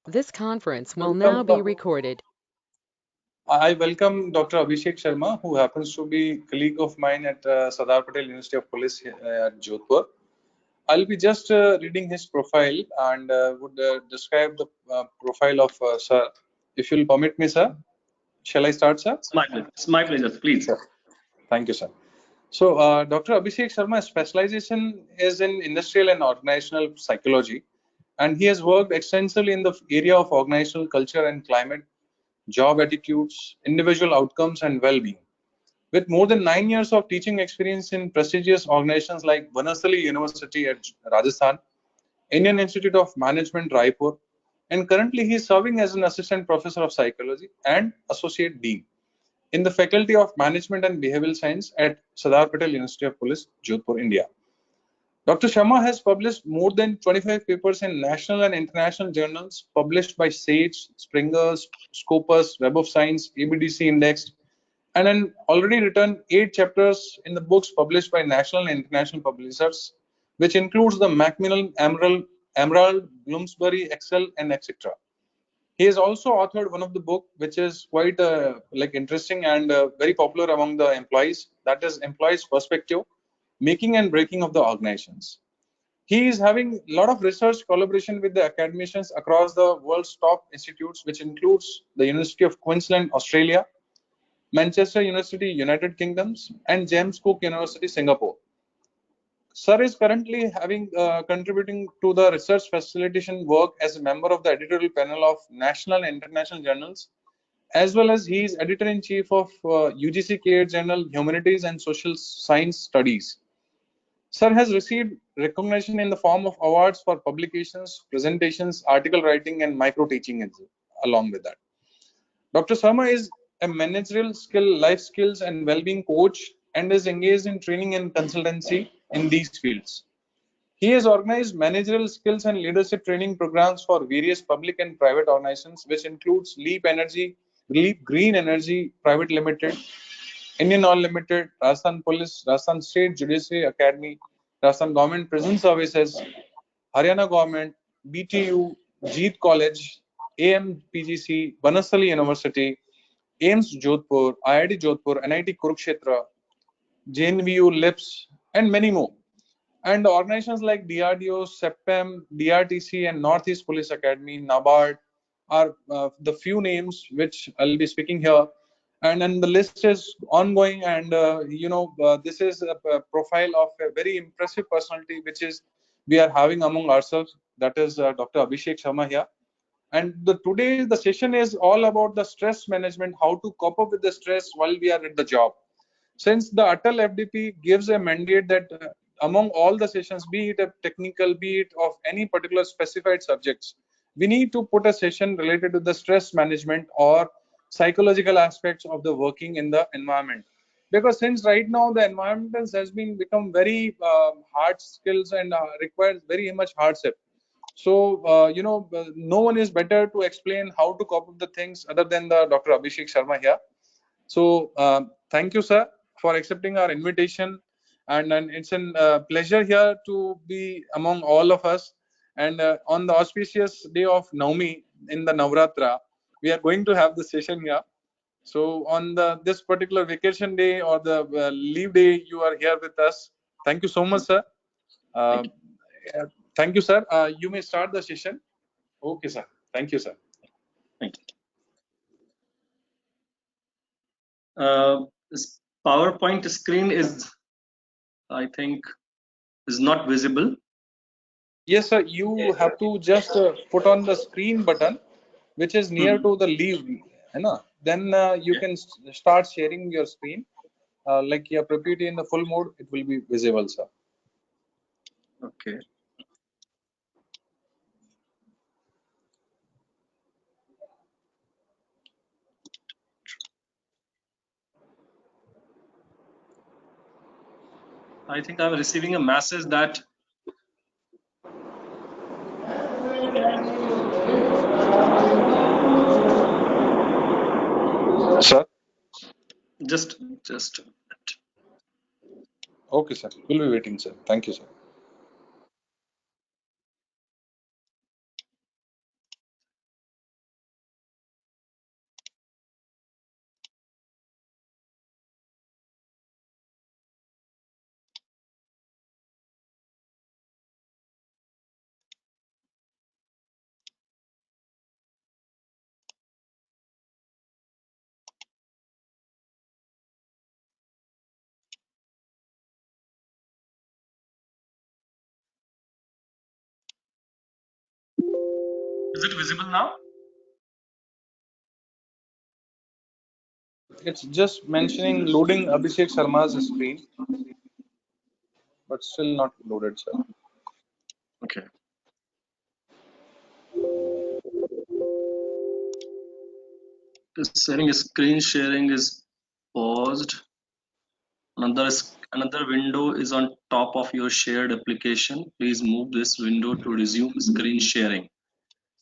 This conference will Welcome, now be recorded. I welcome Dr. Abhishek Sharma, who happens to be a colleague of mine at Sardar Patel University of Police at Jodhpur. I'll be just reading his profile and would describe the profile of sir. If you'll permit me, sir. Shall I start, sir? It's my pleasure. Please. Sure. Thank you, sir. So, Dr. Abhishek Sharma's specialization is in industrial and organizational psychology, and he has worked extensively in the area of organizational culture and climate, job attitudes, individual outcomes, and well-being. With more than 9 years of teaching experience in prestigious organizations like Vanasali University at Rajasthan, Indian Institute of Management, Raipur, and currently he is serving as an assistant professor of psychology and associate dean in the Faculty of Management and Behavioral Science at Sardar Patel University of Police, Jodhpur, India. Dr. Sharma has published more than 25 papers in national and international journals published by SAGE, Springer's, Scopus, Web of Science, ABDC Indexed, and then already written 8 chapters in the books published by national and international publishers, which includes the Macmillan, Emerald, Bloomsbury, Excel, and etc. He has also authored one of the book which is quite like interesting and very popular among the employees, that is Employees Perspective, Making and Breaking of the Organizations. He is having a lot of research collaboration with the academicians across the world's top institutes, which includes the University of Queensland, Australia, Manchester University, United Kingdoms, and James Cook University, Singapore. Sir is currently having contributing to the research facilitation work as a member of the editorial panel of national and international journals, as well as he is editor-in-chief of UGC CARE Journal Humanities and Social Science Studies. Sir has received recognition in the form of awards for publications, presentations, article writing, and micro teaching along with that. Dr. Sharma is a managerial skill, life skills, and well-being coach and is engaged in training and consultancy in these fields. He has organized managerial skills and leadership training programs for various public and private organizations, which includes Leap Green Energy Private Limited, Indian Oil Limited, Rajasthan Police, Rajasthan State Judiciary Academy, Rajasthan Government Prison Services, Haryana Government, BTU, Jeet College, AMPGC, Banasali University, AIMS Jodhpur, IIT Jodhpur, NIT Kurukshetra, JNVU LIPS, and many more. And organizations like DRDO, SEPEM, DRTC, and Northeast Police Academy, NABARD are the few names which I'll be speaking here. And then the list is ongoing. And, this is a profile of a very impressive personality, which is we are having among ourselves. That is Dr. Abhishek Sharma here. And today the session is all about the stress management, how to cope up with the stress while we are at the job. Since the ATAL FDP gives a mandate that among all the sessions, be it a technical, be it of any particular specified subjects, we need to put a session related to the stress management or psychological aspects of the working in the environment. Because since right now the environment has been become very hard skills and requires very much hardship. So, no one is better to explain how to cope with the things other than the Dr. Abhishek Sharma here. So, thank you, sir, for accepting our invitation. And it's a pleasure here to be among all of us. And on the auspicious day of Naumi in the Navratra, we are going to have the session here. So, on this particular vacation day or the leave day, you are here with us. Thank you so much, sir. Thank you, sir. You may start the session. Okay, sir. Thank you, sir. Thank you. This PowerPoint screen is, I think, is not visible. Yes, sir. You have to just put on the screen button, which is near to the leave. Then you can start sharing your screen. Like your PPT in the full mode, it will be visible, sir. Okay. I think I'm receiving a message that Sir. just Okay, sir. We'll be waiting, sir. Thank you, sir. Is it visible now? It's just mentioning loading Abhishek Sharma's screen, but still not loaded, sir. Okay. Screen sharing is paused. Another window is on top of your shared application. Please move this window to resume screen sharing.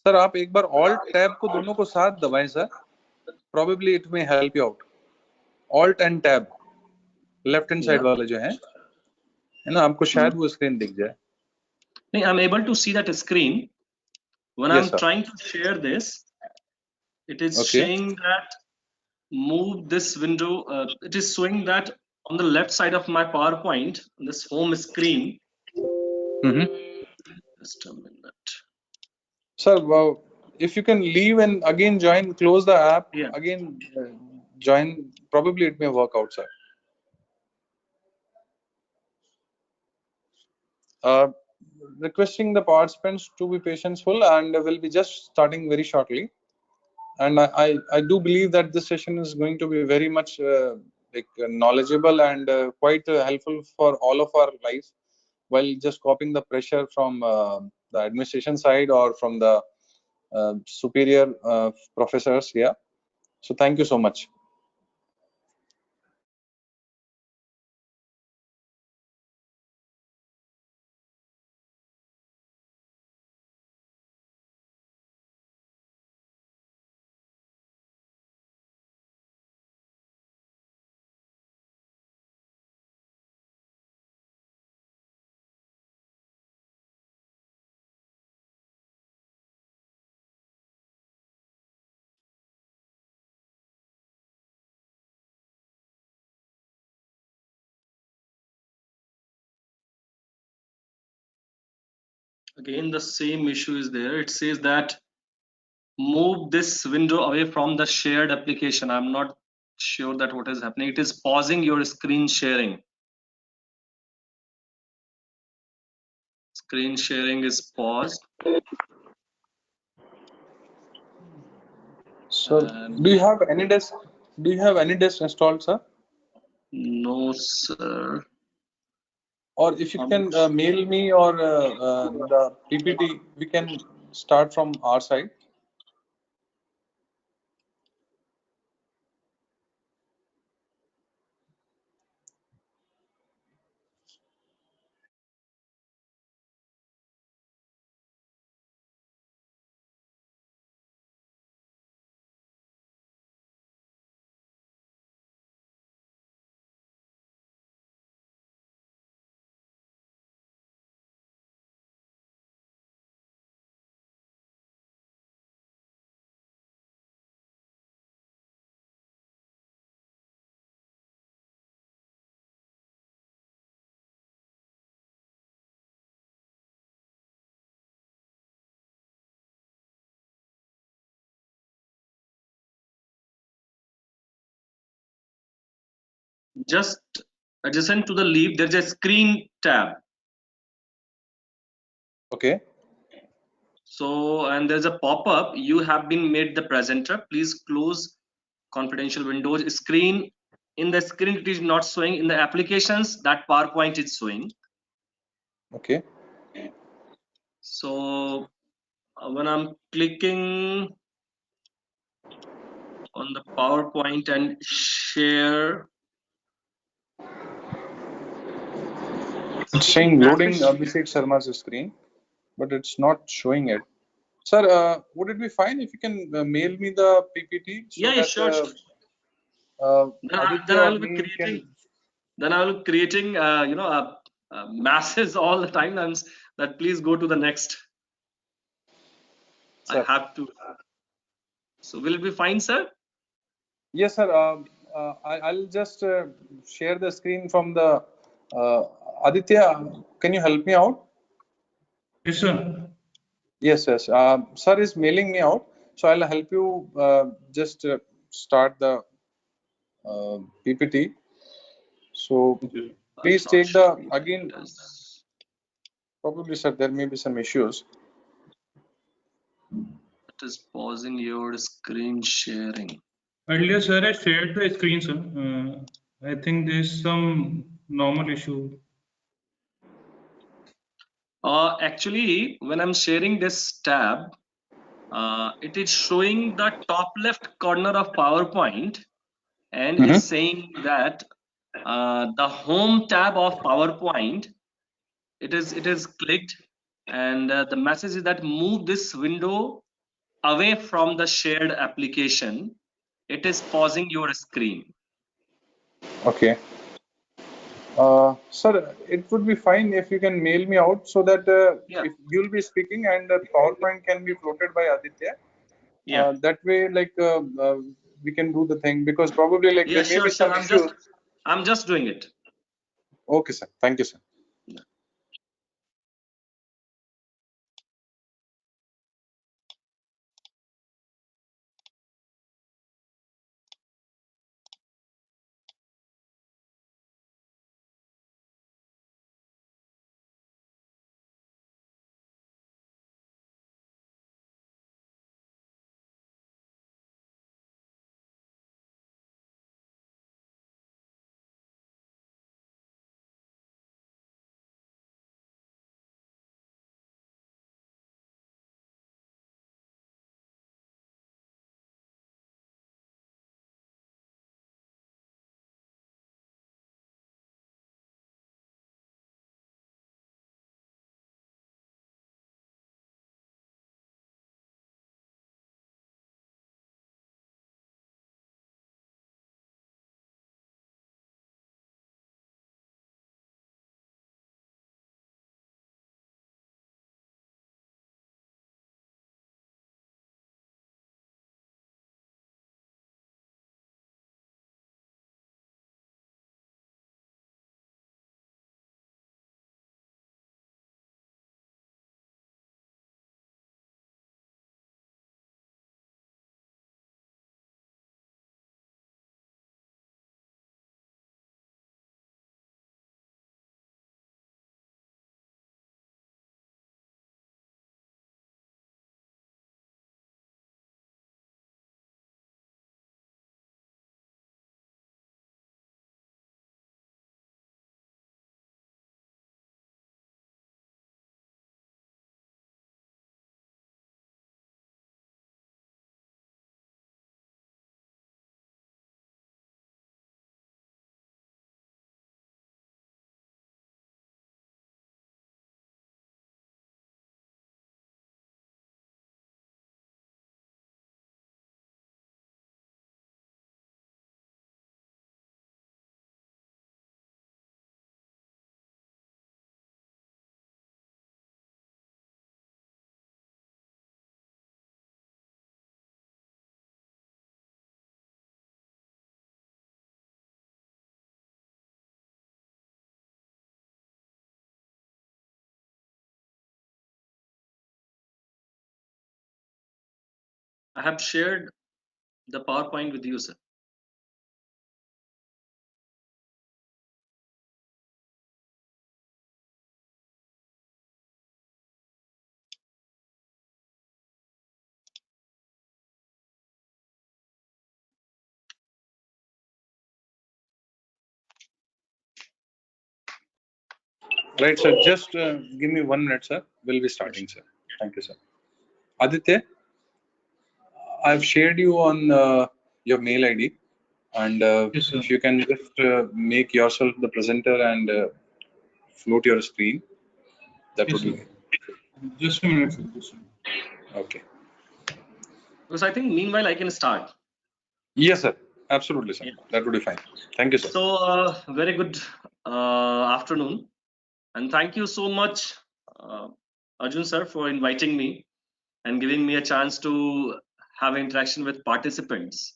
Sir आप एक बार Alt Tab को दोनों को साथ दबाएं sir. Probably it may help you out. Alt and Tab, left hand side वाले जो हैं, है ना, आपको शायद वो स्क्रीन दिख जाए. I'm able to see that screen. When Yes, I'm sir. trying to share this, it is Okay. saying that move this window. It is showing that on the left side of my PowerPoint, this home screen. Just a minute. Sir, if you can leave and again join, close the app, Yeah. again join, probably it may work out, sir. Requesting the participants to be patientful, and we'll be just starting very shortly. And I do believe that this session is going to be very much knowledgeable and quite helpful for all of our lives, while just copying the pressure from the administration side or from the superior professors here. So thank you so much. Again, the same issue is there. It says that move this window away from the shared application. I'm not sure that what is happening. It is pausing your screen sharing. Screen sharing is paused. So do you have any desk? Do you have any desk installed, sir? No, sir. Or if you can mail me or the PPT, we can start from our side. Just adjacent to the leaf, there's a screen tab. Okay. So, and there's a pop-up. You have been made the presenter. Please close confidential windows. Screen, in the screen it is not showing. In the applications, that PowerPoint is showing. Okay. So when I'm clicking on the PowerPoint and share, It's saying loading Abhishek Sharma's screen, but it's not showing it. Sir, would it be fine if you can mail me the PPT so yeah, that sure. Aditya Then or I'll be me creating. can... Then I will be creating, masses all the time. That please go to the next. Sir. I have to. So will it be fine, sir? Yes, sir. I'll just share the screen from the Aditya. Can you help me out? Yes, sir. Yes, yes. Sir is mailing me out, so I'll help you just start the PPT. So please take the again. Probably, sir, there may be some issues. It is pausing your screen sharing. Earlier, sir, I shared the screen, sir. I think there's some normal issue. Actually, when I'm sharing this tab, it is showing the top left corner of PowerPoint, and it is saying that the home tab of PowerPoint, it is clicked, and the message is that move this window away from the shared application. It is pausing your screen. Okay. Sir, it would be fine if you can mail me out so that Yeah, if you'll be speaking and the PowerPoint can be floated by Aditya. yeah, That way, we can do the thing because probably like yeah. there may Sure, be sure. some issues. I'm just doing it. Okay, sir. Thank you, sir. I have shared the PowerPoint with you, sir. Right, sir. Just give me 1 minute, sir. We'll be starting, sir. Thank you, sir. Aditya, I've shared you on your mail ID, and Yes, sir. if you can just make yourself the presenter and float your screen, that Yes, would sir. be Just a minute, sir. Just a minute. okay. Because I think meanwhile I can start. Yes, sir. Absolutely, sir. Yeah. That would be fine. Thank you, sir. So very good afternoon, and thank you so much, uh, Arjun sir, for inviting me and giving me a chance to have interaction with participants.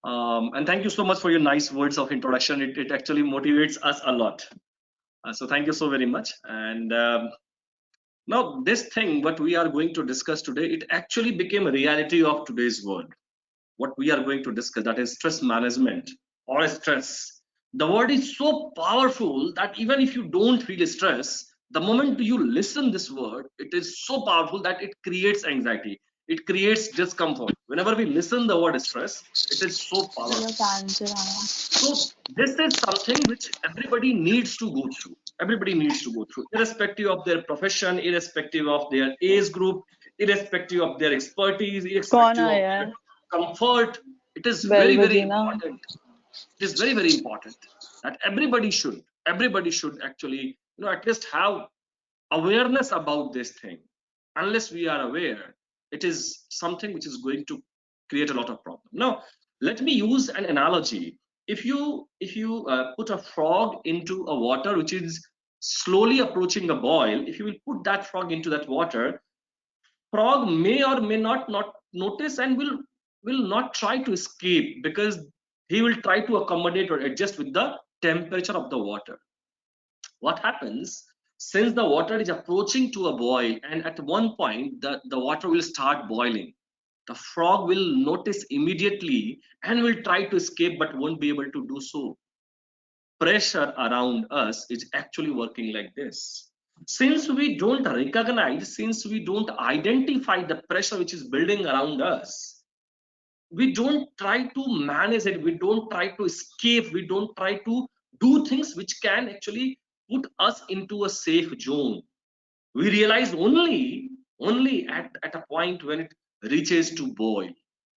And thank you so much for your nice words of introduction. It actually motivates us a lot. So thank you so very much. And now this thing, what we are going to discuss today, it actually became a reality of today's world. What we are going to discuss, that is stress management or stress. The word is so powerful that even if you don't feel stress, the moment you listen this word, it is so powerful that it creates anxiety. it creates discomfort. Whenever we listen the word stress, it is so powerful. So this is something which everybody needs to go through. Everybody needs to go through, irrespective of their profession, irrespective of their age group, irrespective of their expertise, irrespective of their comfort. It is very, very important. It is very, very important that everybody should actually, at least have awareness about this thing. Unless we are aware, it is something which is going to create a lot of problem. Now, let me use an analogy. If you put a frog into a water which is slowly approaching a boil, if you will put that frog into that water, frog may or may not notice and will not try to escape, because he will try to accommodate or adjust with the temperature of the water. What happens, since the water is approaching to a boil, and at one point the water will start boiling, the frog will notice immediately and will try to escape but won't be able to do so. Pressure around us is actually working like this. Since we don't recognize, since we don't identify the pressure which is building around us, we don't try to manage it, we don't try to escape, we don't try to do things which can actually put us into a safe zone. We realize only at a point when it reaches to boil,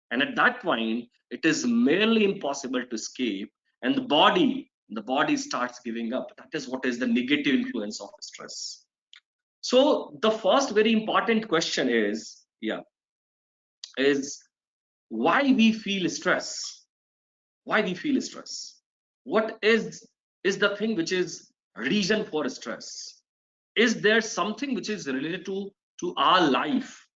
and at that point it is merely impossible to escape, and the body starts giving up. That is what is the negative influence of stress. So the first very important question is why we feel stress. Why we feel stress? What is the thing which is reason for stress? Is there something which is related to our life?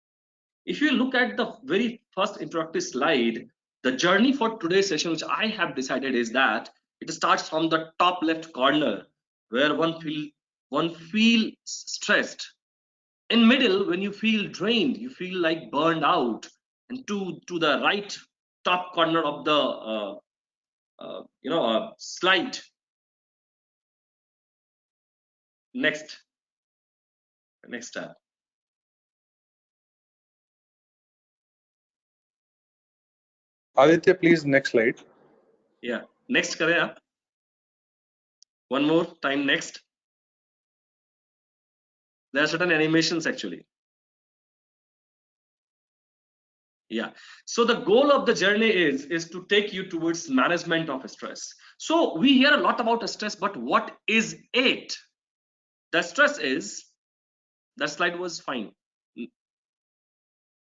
If you look at the very first introductory slide, the journey for today's session which I have decided is that it starts from the top left corner, where one feel stressed. In middle, when you feel drained, you feel like burned out, and to the right top corner of the slide. Next tab. Aditya, please, next slide. Yeah, next kare aap. One more time, next. There are certain animations actually. Yeah, so the goal of the journey is to take you towards management of stress. So we hear a lot about stress, but what is it? The stress is, that slide was fine.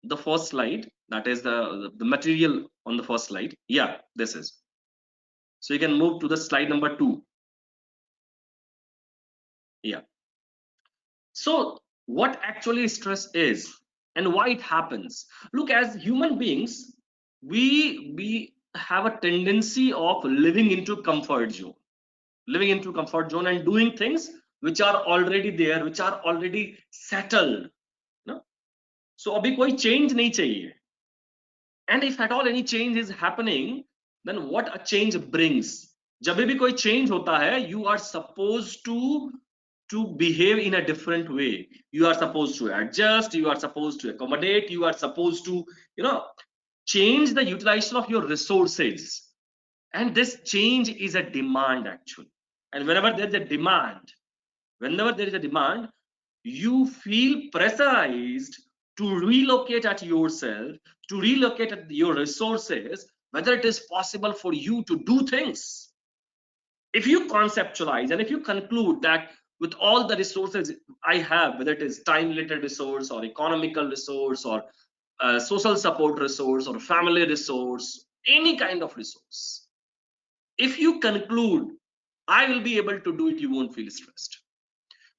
The first slide, that is the material on the first slide. Yeah, this is. So you can move to the slide number 2. Yeah. So what actually stress is and why it happens? Look, as human beings, we have a tendency of living into comfort zone, and doing things which are already there, which are already settled. No? So abhi koi change nahi chahiye. And if at all any change is happening, then what a change brings. जब भी कोई change होता है, you are supposed to behave in a different way. You are supposed to adjust, you are supposed to accommodate, you are supposed to change the utilization of your resources. And this change is a demand actually. And whenever there is a demand, you feel pressurized to relocate at yourself, to relocate at your resources, whether it is possible for you to do things. If you conceptualize and if you conclude that with all the resources I have, whether it is time related resource or economical resource or social support resource or family resource, any kind of resource, if you conclude I will be able to do it, you won't feel stressed.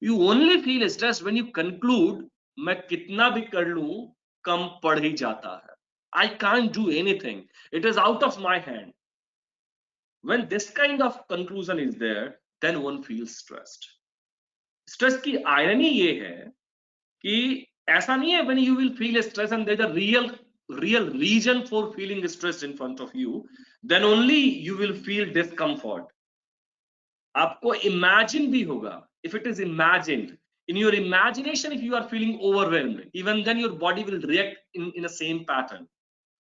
You only feel stressed when you conclude मैं कितना भी कर लूं कम पड़ ही जाता है. I can't do anything. It is out of my hand. When this kind of conclusion is there, then one feels stressed. Stress की irony ये है कि ऐसा नहीं है when you will feel stress and there's a real reason for feeling stressed in front of you, then only you will feel discomfort. आपको imagine भी होगा, if it is imagined, In your imagination, if you are feeling overwhelmed, even then your body will react in the same pattern.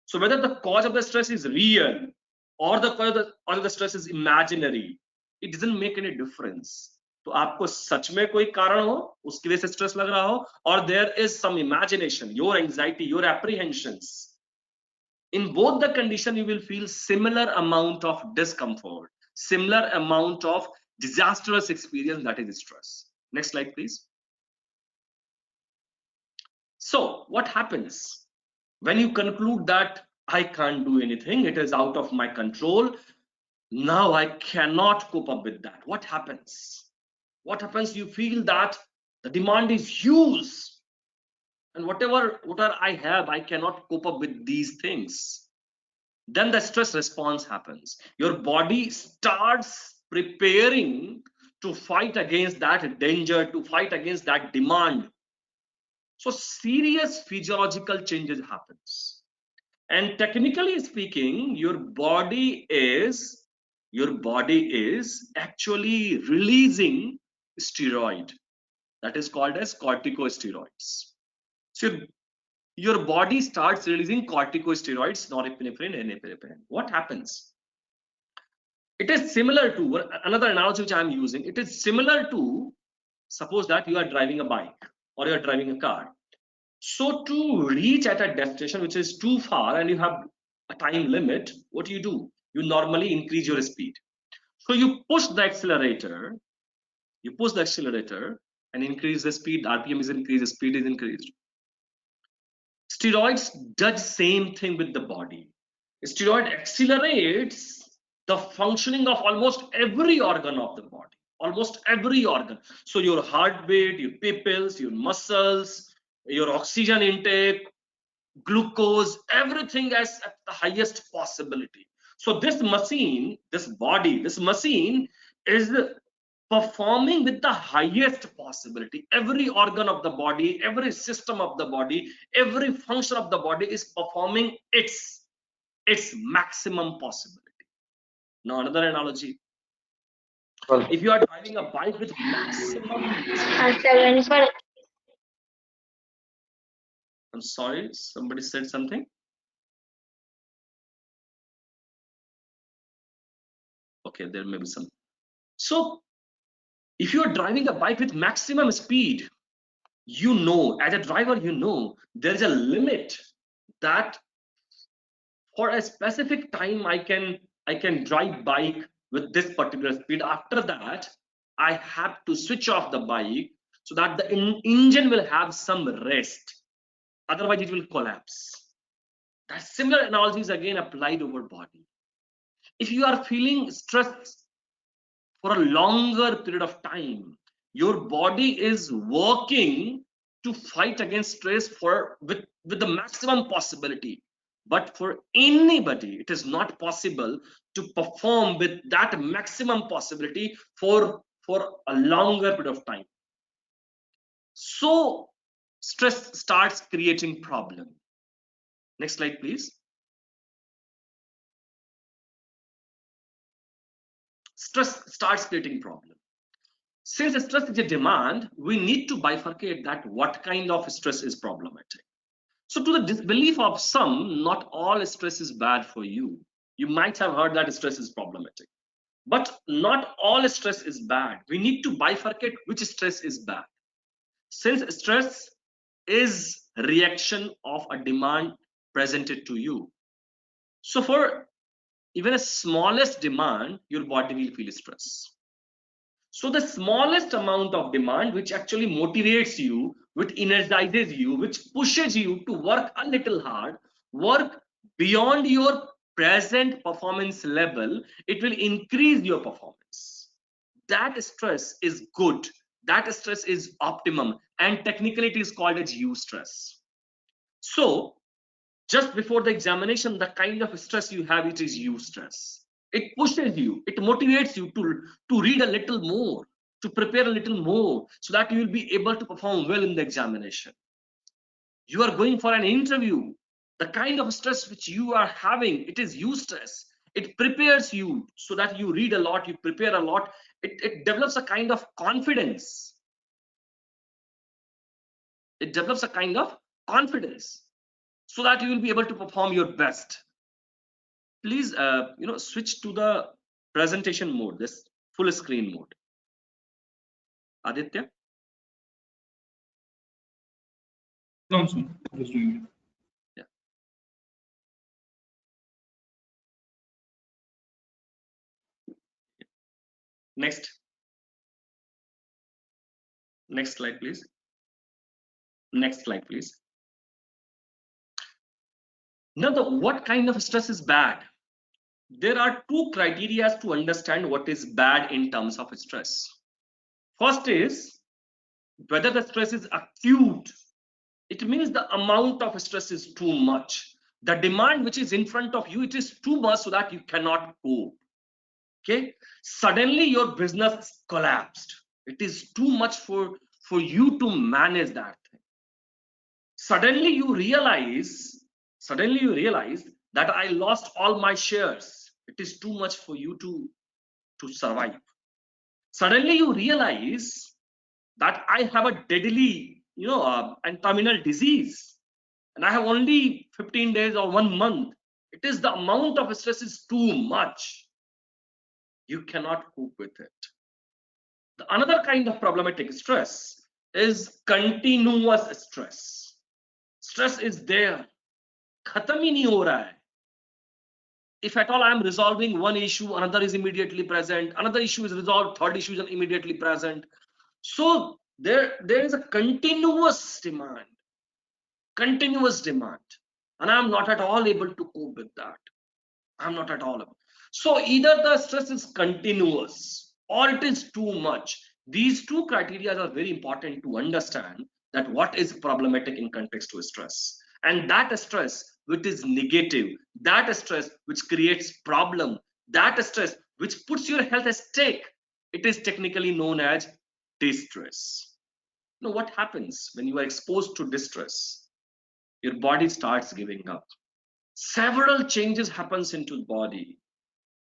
So whether the cause of the stress is real or the cause of the stress is imaginary, it doesn't make any difference. तो आपको सच में कोई कारण हो उसकी वजह से stress लग रहा हो, और there is some imagination, your anxiety, your apprehensions, in both the condition you will feel similar amount of discomfort, similar amount of disastrous experience, that is stress. Next slide please. So what happens when you conclude that I can't do anything, it is out of my control, now I cannot cope up with that? What happens? What happens? You feel that the demand is huge, and whatever I have, I cannot cope up with these things. Then the stress response happens. Your body starts preparing to fight against that danger, to fight against that demand. So serious physiological changes happens. And technically speaking, your body is actually releasing steroid that is called as corticosteroids. So your body starts releasing corticosteroids, norepinephrine and epinephrine. What happens? It is similar to another analogy which I am using. It is similar to, suppose that you are driving a bike or you are driving a car. So to reach at a destination which is too far and you have a time limit, what do? You normally increase your speed. So you push the accelerator, and increase the speed, RPM is increased, speed is increased. Steroids does same thing with the body. Steroid accelerates the functioning of almost every organ of the body, almost every organ. So your heartbeat, your pupils, your muscles, your oxygen intake, glucose, everything as at the highest possibility. So this machine, this machine is performing with the highest possibility. Every organ of the body, every system of the body, every function of the body is performing its maximum possibility. Now another analogy. Well, If you are driving a bike with maximum, I'm sorry, somebody said something. Okay, there may be some. So if you are driving a bike with maximum speed, you know, as a driver, you know there is a limit that for a specific time I can drive bike with this particular speed. After that, I have to switch off the bike so that the engine will have some rest. Otherwise, it will collapse. That similar analogy is again applied over body. If you are feeling stress for a longer period of time, your body is working to fight against stress with the maximum possibility. But for anybody, it is not possible to perform with that maximum possibility for a longer period of time. So stress starts creating problem. Next slide, please. Stress starts creating problem. Since stress is a demand, we need to bifurcate that what kind of stress is problematic. So to the disbelief of some, not all stress is bad for you. You might have heard that stress is problematic, but not all stress is bad. We need to bifurcate which stress is bad. Since stress is reaction of a demand presented to you. So for even a smallest demand, your body will feel stress. So the smallest amount of demand which actually motivates you, which energizes you, which pushes you to work a little hard, work beyond your present performance level, it will increase your performance. That stress is good. That stress is optimum, and technically it is called as eustress. So just before the examination, the kind of stress you have, it is eustress. It pushes you, it motivates you to read a little more, to prepare a little more, so that you will be able to perform well in the examination. You are going for an interview. The kind of stress which you are having, it is eustress. It prepares you so that you read a lot, you prepare a lot. It develops a kind of confidence. It develops a kind of confidence so that you will be able to perform your best. Please, switch to the presentation mode, this full screen mode. Aditya? No, sir. Just doing it. Yeah. Next. Next slide, please. Next slide, please. Now, what kind of stress is bad? There are two criteria to understand what is bad in terms of stress. First is whether the stress is acute. It means the amount of stress is too much. The demand which is in front of you, it is too much so that you cannot cope. Okay, suddenly your business collapsed. It is too much for you to manage that thing. Suddenly you realize that I lost all my shares. It is too much for you to survive. Suddenly you realize that I have a deadly, and terminal disease, and I have only 15 days or 1 month. It is the amount of stress is too much. You cannot cope with it. The another kind of problematic stress is continuous stress. Stress is there. Khatam hi nahi ho raha hai. If at all I am resolving one issue, another is immediately present. Another issue is resolved, third issue is immediately present. So there is a continuous demand, and I am not at all able to cope with that. I'm not at all able. So either the stress is continuous or it is too much. These two criteria are very important to understand that what is problematic in context to stress. And that stress which is negative, that stress which creates problem, that stress which puts your health at stake, it is technically known as distress. Now, what happens when you are exposed to distress? Your body starts giving up. Several changes happens into the body.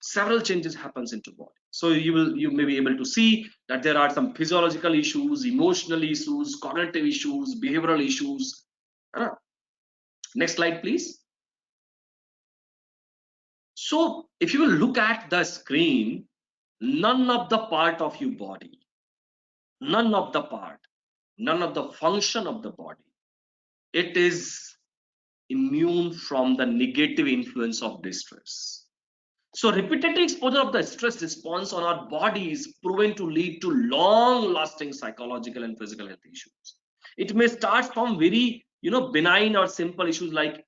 So you may be able to see that there are some physiological issues, emotional issues, cognitive issues, behavioral issues. Next slide, please. So if you will look at the screen, none of the part of your body, none of the function of the body, it is immune from the negative influence of distress. So repetitive exposure of the stress response on our body is proven to lead to long-lasting psychological and physical health issues. It may start from very benign or simple issues like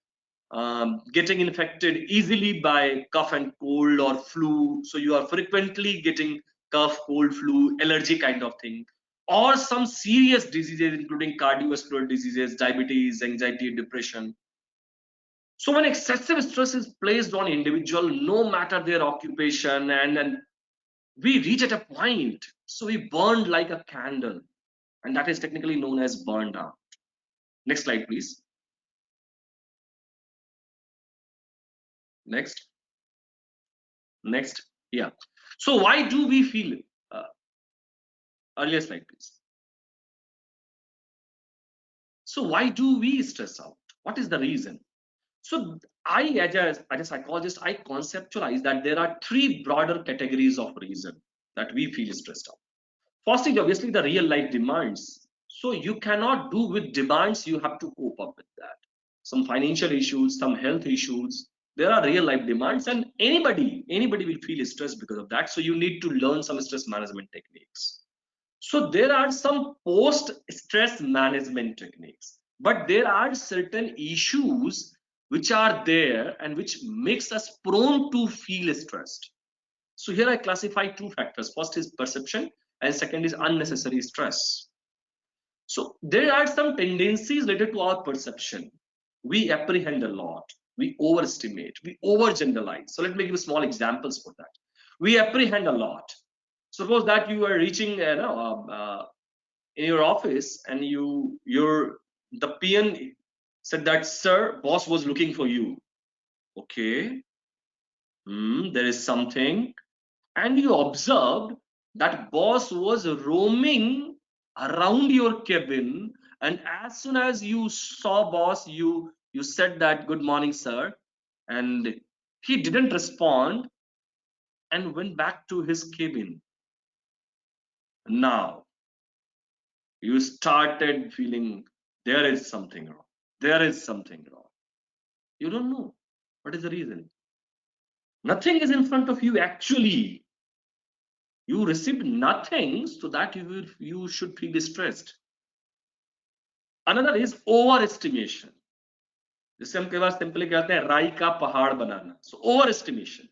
getting infected easily by cough and cold or flu. So you are frequently getting cough, cold, flu, allergy kind of thing, or some serious diseases including cardiovascular diseases, diabetes, anxiety, depression. So when excessive stress is placed on individual, no matter their occupation, and we reach at a point, so we burned like a candle, and that is technically known as burned out. Next slide, please. Next. Yeah. So why do we feel? Earlier slide, please. So why do we stress out? What is the reason? So as a psychologist, I conceptualize that there are three broader categories of reason that we feel stressed out. First is obviously the real life demands. So you cannot do with demands, you have to cope up with that. Some financial issues, some health issues, there are real life demands, and anybody will feel stressed because of that. So you need to learn some stress management techniques. So there are some post stress management techniques, but there are certain issues which are there and which makes us prone to feel stressed. So here I classify two factors. First is perception and second is unnecessary stress. So there are some tendencies related to our perception. We apprehend a lot, we overestimate, we overgeneralize. So let me give small examples for that. We apprehend a lot. Suppose that you are reaching in your office and the PM said that, sir, boss was looking for you. Okay, there is something, and you observed that boss was roaming around your cabin And as soon as you saw boss, you said that good morning sir, and he didn't respond and went back to his cabin. Now you started feeling there is something wrong. There is something wrong. You don't know what is the reason. Nothing is in front of you actually. You received nothing, so that you should feel stressed. Another is overestimation. जिसे हम कई बार simply कहते हैं राई का पहाड़ बनाना. So overestimation.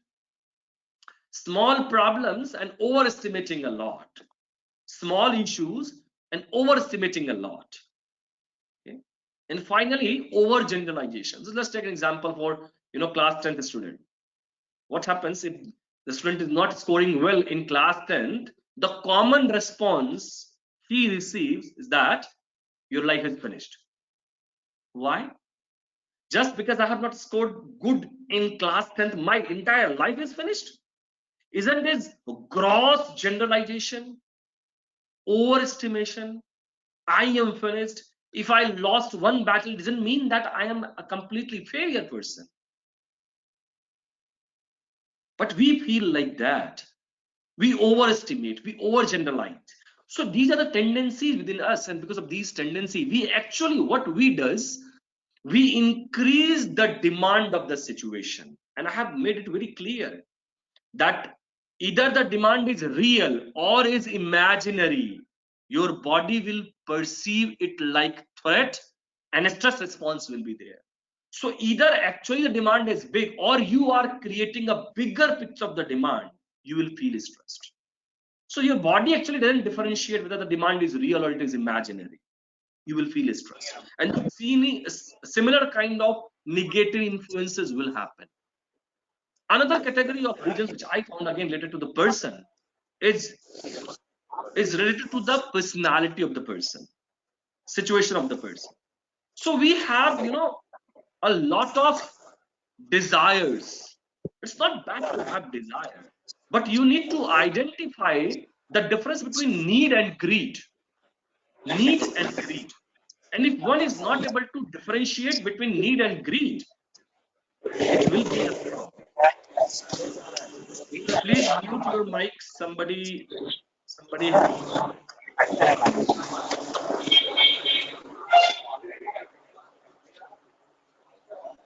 Small problems and overestimating a lot. Small issues and overestimating a lot. Okay? And finally, overgeneralization. So let's take an example for class 10th student. What happens if the student is not scoring well in class 10th? The common response he receives is that your life is finished. Why? Just because I have not scored good in class 10th, my entire life is finished? Isn't this gross generalization, overestimation? I am finished. If I lost one battle, it doesn't mean that I am a completely failure person. But we feel like that. We overestimate, we overgeneralize. So these are the tendencies within us, and because of these tendencies, we actually, what we does, we increase the demand of the situation. And I have made it very clear that either the demand is real or is imaginary, your body will perceive it like threat and a stress response will be there. So either actually the demand is big or you are creating a bigger picture of the demand, you will feel stressed. So your body actually doesn't differentiate whether the demand is real or it is imaginary. You will feel stressed. And similar kind of negative influences will happen. Another category of regions which I found again related to the person is related to the personality of the person, situation of the person. So we have, a lot of desires. It's not bad to have desire, but you need to identify the difference between need and greed. Need and greed. And if one is not able to differentiate between need and greed, it will be a problem. Please mute your mic. Somebody.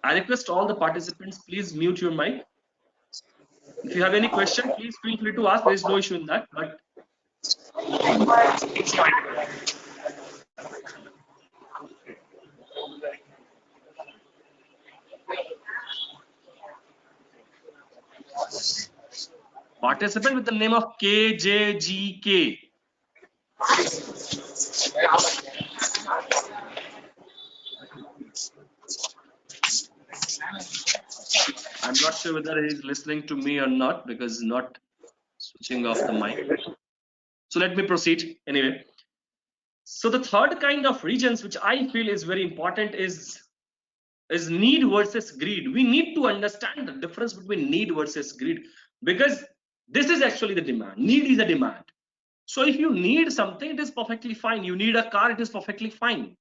I request all the participants, please mute your mic. If you have any question, please feel free to ask. There is no issue in that. But participant with the name of KJGK. I'm not sure whether he's listening to me or not because he's not switching off the mic. So let me proceed anyway. So the third kind of regions which I feel is very important is need versus greed. We need to understand the difference between need versus greed, because this is actually the demand. Need is a demand. So if you need something, it is perfectly fine. You need a car, it is perfectly fine.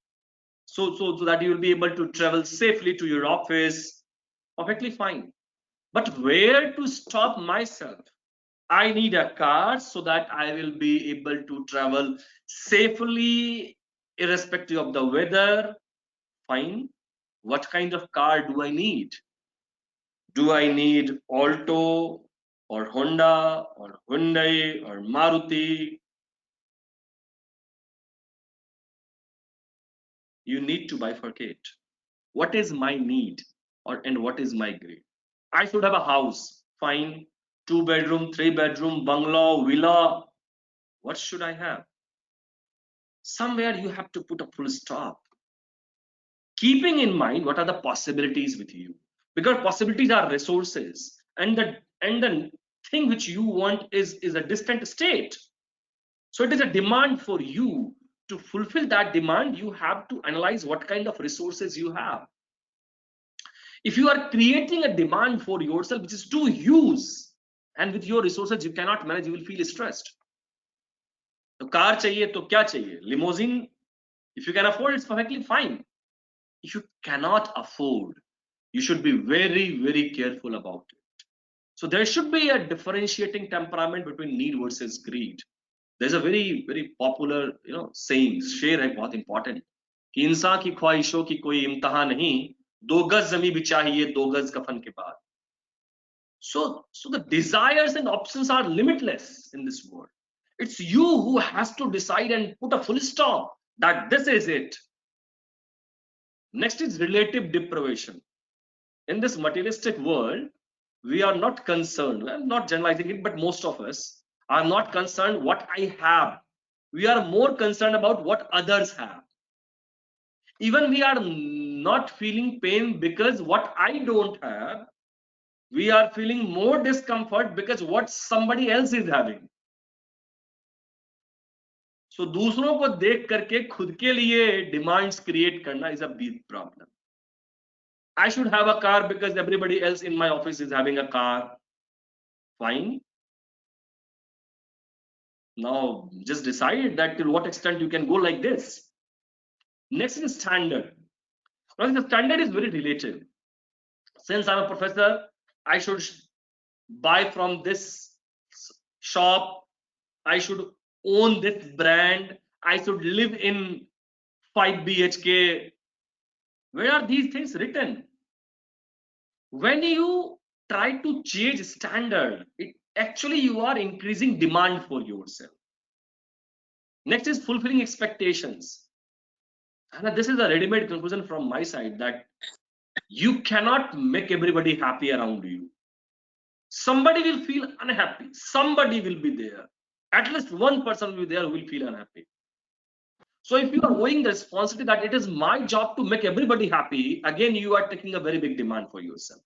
So that you will be able to travel safely to your office, perfectly fine. But where to stop myself? I need a car so that I will be able to travel safely, irrespective of the weather. Fine. What kind of car do I need? Do I need Alto or Honda or Hyundai or Maruti? You need to bifurcate. What is my need and what is my greed? I should have a house. Fine. 2-bedroom, 3-bedroom, bungalow, villa. What should I have? Somewhere you have to put a full stop, keeping in mind what are the possibilities with you, because possibilities are resources, and the thing which you want is a distant state. So it is a demand for you. To fulfill that demand, you have to analyze what kind of resources you have. If you are creating a demand for yourself which is to use, and with your resources you cannot manage, you will feel stressed. तो car चाहिए तो क्या चाहिए? Limousine If you can afford, it's perfectly fine. If you cannot afford, you should be very, very careful about it. So there should be a differentiating temperament between need versus greed. There's a very, very popular, saying, शेर है बहुत important, कि इंसान की ख्वाहिशों की कोई इम्तिहान नहीं, 2 गज जमी भी चाहिए 2 गज कफन के बाद. So the desires and options are limitless in this world. It's you who has to decide and put a full stop that this is it. Next is relative deprivation. In this materialistic world, we are not concerned, I'm not generalizing it, but most of us are not concerned what I have. We are more concerned about what others have. Even we are not feeling pain because what I don't have, we are feeling more discomfort because what somebody else is having. So दूसरों को देख करके खुद के लिए demands create करना is a big problem. I should have a car because everybody else in my office is having a car. Fine. Now just decide that till what extent you can go like this. Next is standard. Now the standard is very relative. Since I'm a professor, I should buy from this shop, I should own this brand, I should live in 5 BHK. Where are these things written? When you try to change standard, actually you are increasing demand for yourself. Next is fulfilling expectations. And this is a ready-made conclusion from my side, that you cannot make everybody happy around you. Somebody will feel unhappy. Somebody will be there. At least one person will be there who will feel unhappy. So if you are owing the responsibility that it is my job to make everybody happy, again you are taking a very big demand for yourself.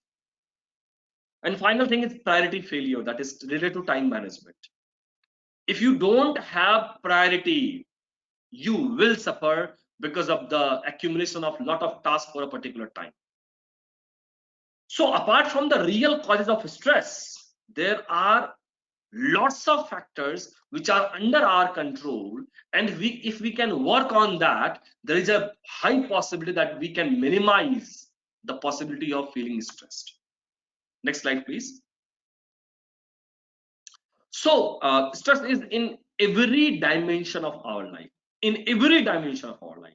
And final thing is priority failure, that is related to time management. If you don't have priority, you will suffer because of the accumulation of lot of tasks for a particular time. So apart from the real causes of stress, there are lots of factors which are under our control, and if we can work on that, there is a high possibility that we can minimize the possibility of feeling stressed. Next slide, please. So stress is in every dimension of our life. In every dimension of our life,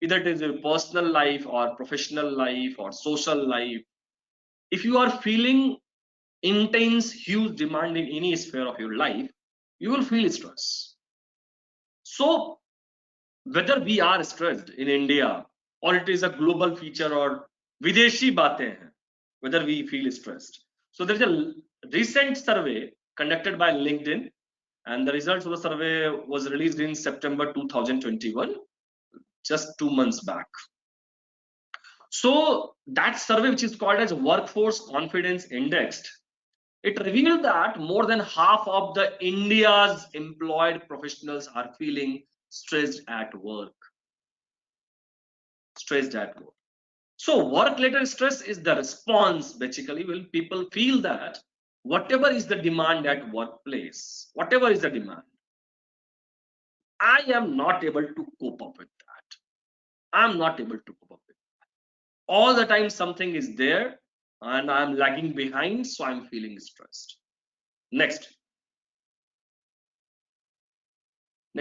either it is your personal life or professional life or social life. If you are feeling intense, huge demand in any sphere of your life, you will feel stress. So whether we are stressed in India or it is a global feature or Videshi baatein hain, whether we feel stressed. So there is a recent survey conducted by LinkedIn, and the results of the survey was released in September 2021, just 2 months back. So that survey, which is called as Workforce Confidence Index, it revealed that more than half of the India's employed professionals are feeling stressed at work. Stressed at work. So work-related stress is the response, basically, when people feel that whatever is the demand at workplace, whatever is the demand, I am not able to cope up with that. I'm not able to cope up with that. All the time something is there and I'm lagging behind, so I'm feeling stressed. Next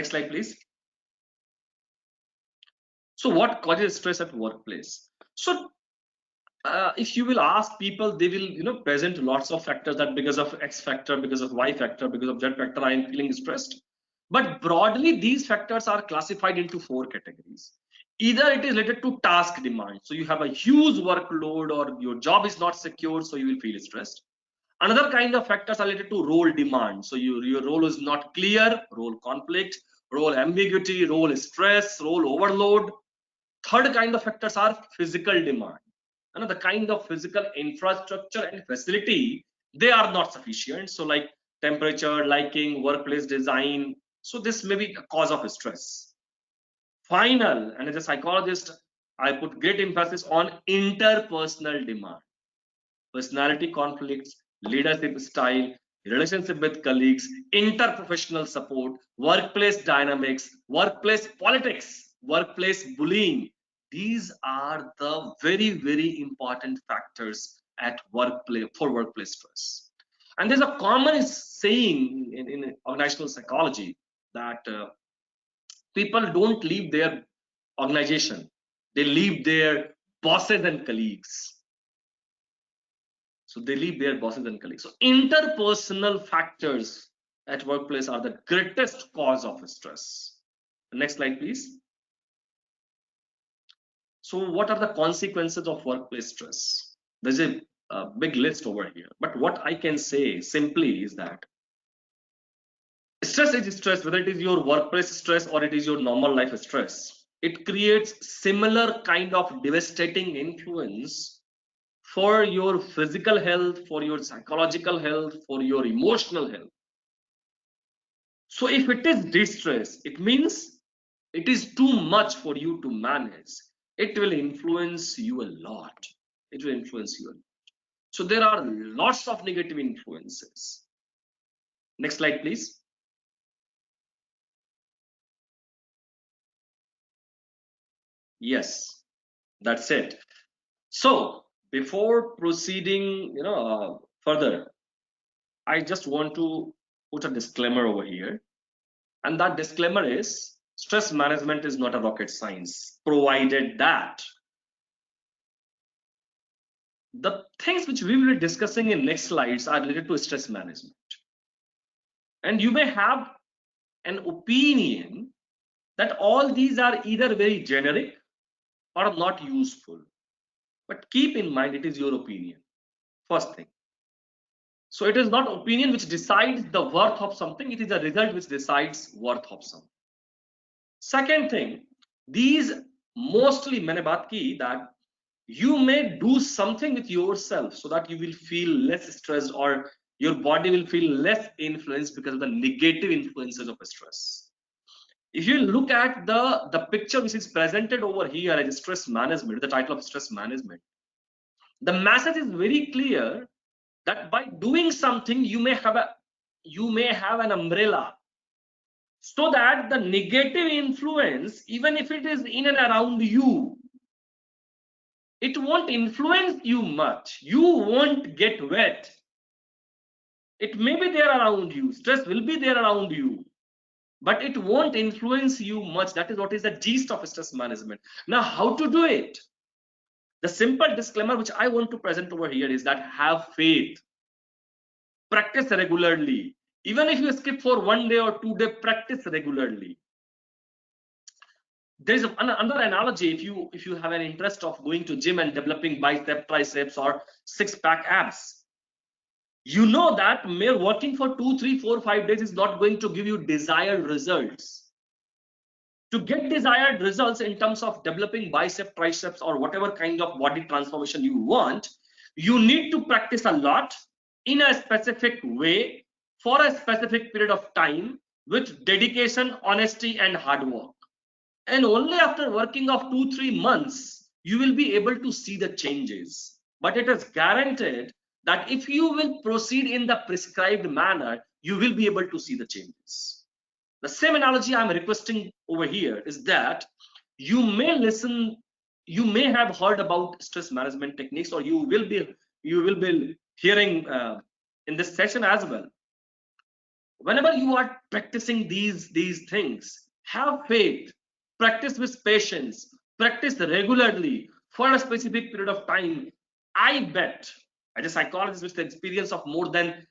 slide, please. So what causes stress at workplace? So if you will ask people, they will present lots of factors, that because of X factor, because of Y factor, because of Z factor, I am feeling stressed. But broadly, these factors are classified into 4 categories. Either it is related to task demand, so you have a huge workload or your job is not secure, so you will feel stressed. Another kind of factors are related to role demand, so your role is not clear, role conflict, role ambiguity, role stress, role overload. Third kind of factors are physical demand. The kind of physical infrastructure and facility, they are not sufficient, so like temperature, lighting, workplace design, so this may be a cause of stress. Final, and as a psychologist, I put great emphasis on interpersonal demand, personality conflicts, leadership style, relationship with colleagues, interprofessional support, workplace dynamics, workplace politics. workplace bullying. These are the very, very important factors at workplace for workplace stress. And there's a common saying in organizational psychology that people don't leave their organization, they leave their bosses and colleagues. So they leave their bosses and colleagues. So interpersonal factors at workplace are the greatest cause of stress. Next slide, please. So what are the consequences of workplace stress? There's a big list over here, but what I can say simply is that stress is stress, whether it is your workplace stress or it is your normal life stress. It creates similar kind of devastating influence for your physical health, for your psychological health, for your emotional health. So if it is distress, it means it is too much for you to manage. It will influence you a lot. It will influence you a lot. So there are lots of negative influences. Next slide, please. Yes, that's it. So before proceeding, further, I just want to put a disclaimer over here, and that disclaimer is stress management is not a rocket science, provided that the things which we will be discussing in next slides are related to stress management. And you may have an opinion that all these are either very generic or not useful. But keep in mind, it is your opinion, first thing. So it is not opinion which decides the worth of something, it is a result which decides worth of something. Second thing, these mostly मैंने बात की that you may do something with yourself so that you will feel less stressed or your body will feel less influenced because of the negative influences of stress. If you look at the picture which is presented over here as stress management, the title of stress management, the message is very clear that by doing something you may have an umbrella, so that the negative influence, even if it is in and around you, it won't influence you much. You won't get wet. It may be there around you, stress will be there around you, but it won't influence you much. That is what is the gist of stress management. Now, how to do it? The simple disclaimer which I want to present over here is that have faith, practice regularly. Even if you skip for 1 day or 2 day, practice regularly. There is another analogy. If you have an interest of going to gym and developing bicep, triceps, or six-pack abs, you know that mere working for 2, 3, 4, 5 days is not going to give you desired results. To get desired results in terms of developing bicep, triceps, or whatever kind of body transformation you want, you need to practice a lot in a specific way for a specific period of time with dedication, honesty, and hard work. And only after working of 2-3 months, you will be able to see the changes. But it is guaranteed that if you will proceed in the prescribed manner, you will be able to see the changes. The same analogy I'm requesting over here is that you may have heard about stress management techniques, or you will be hearing in this session as well. Whenever you are practicing these things, have faith, practice with patience, practice regularly for a specific period of time. I bet, as a psychologist with the experience of more than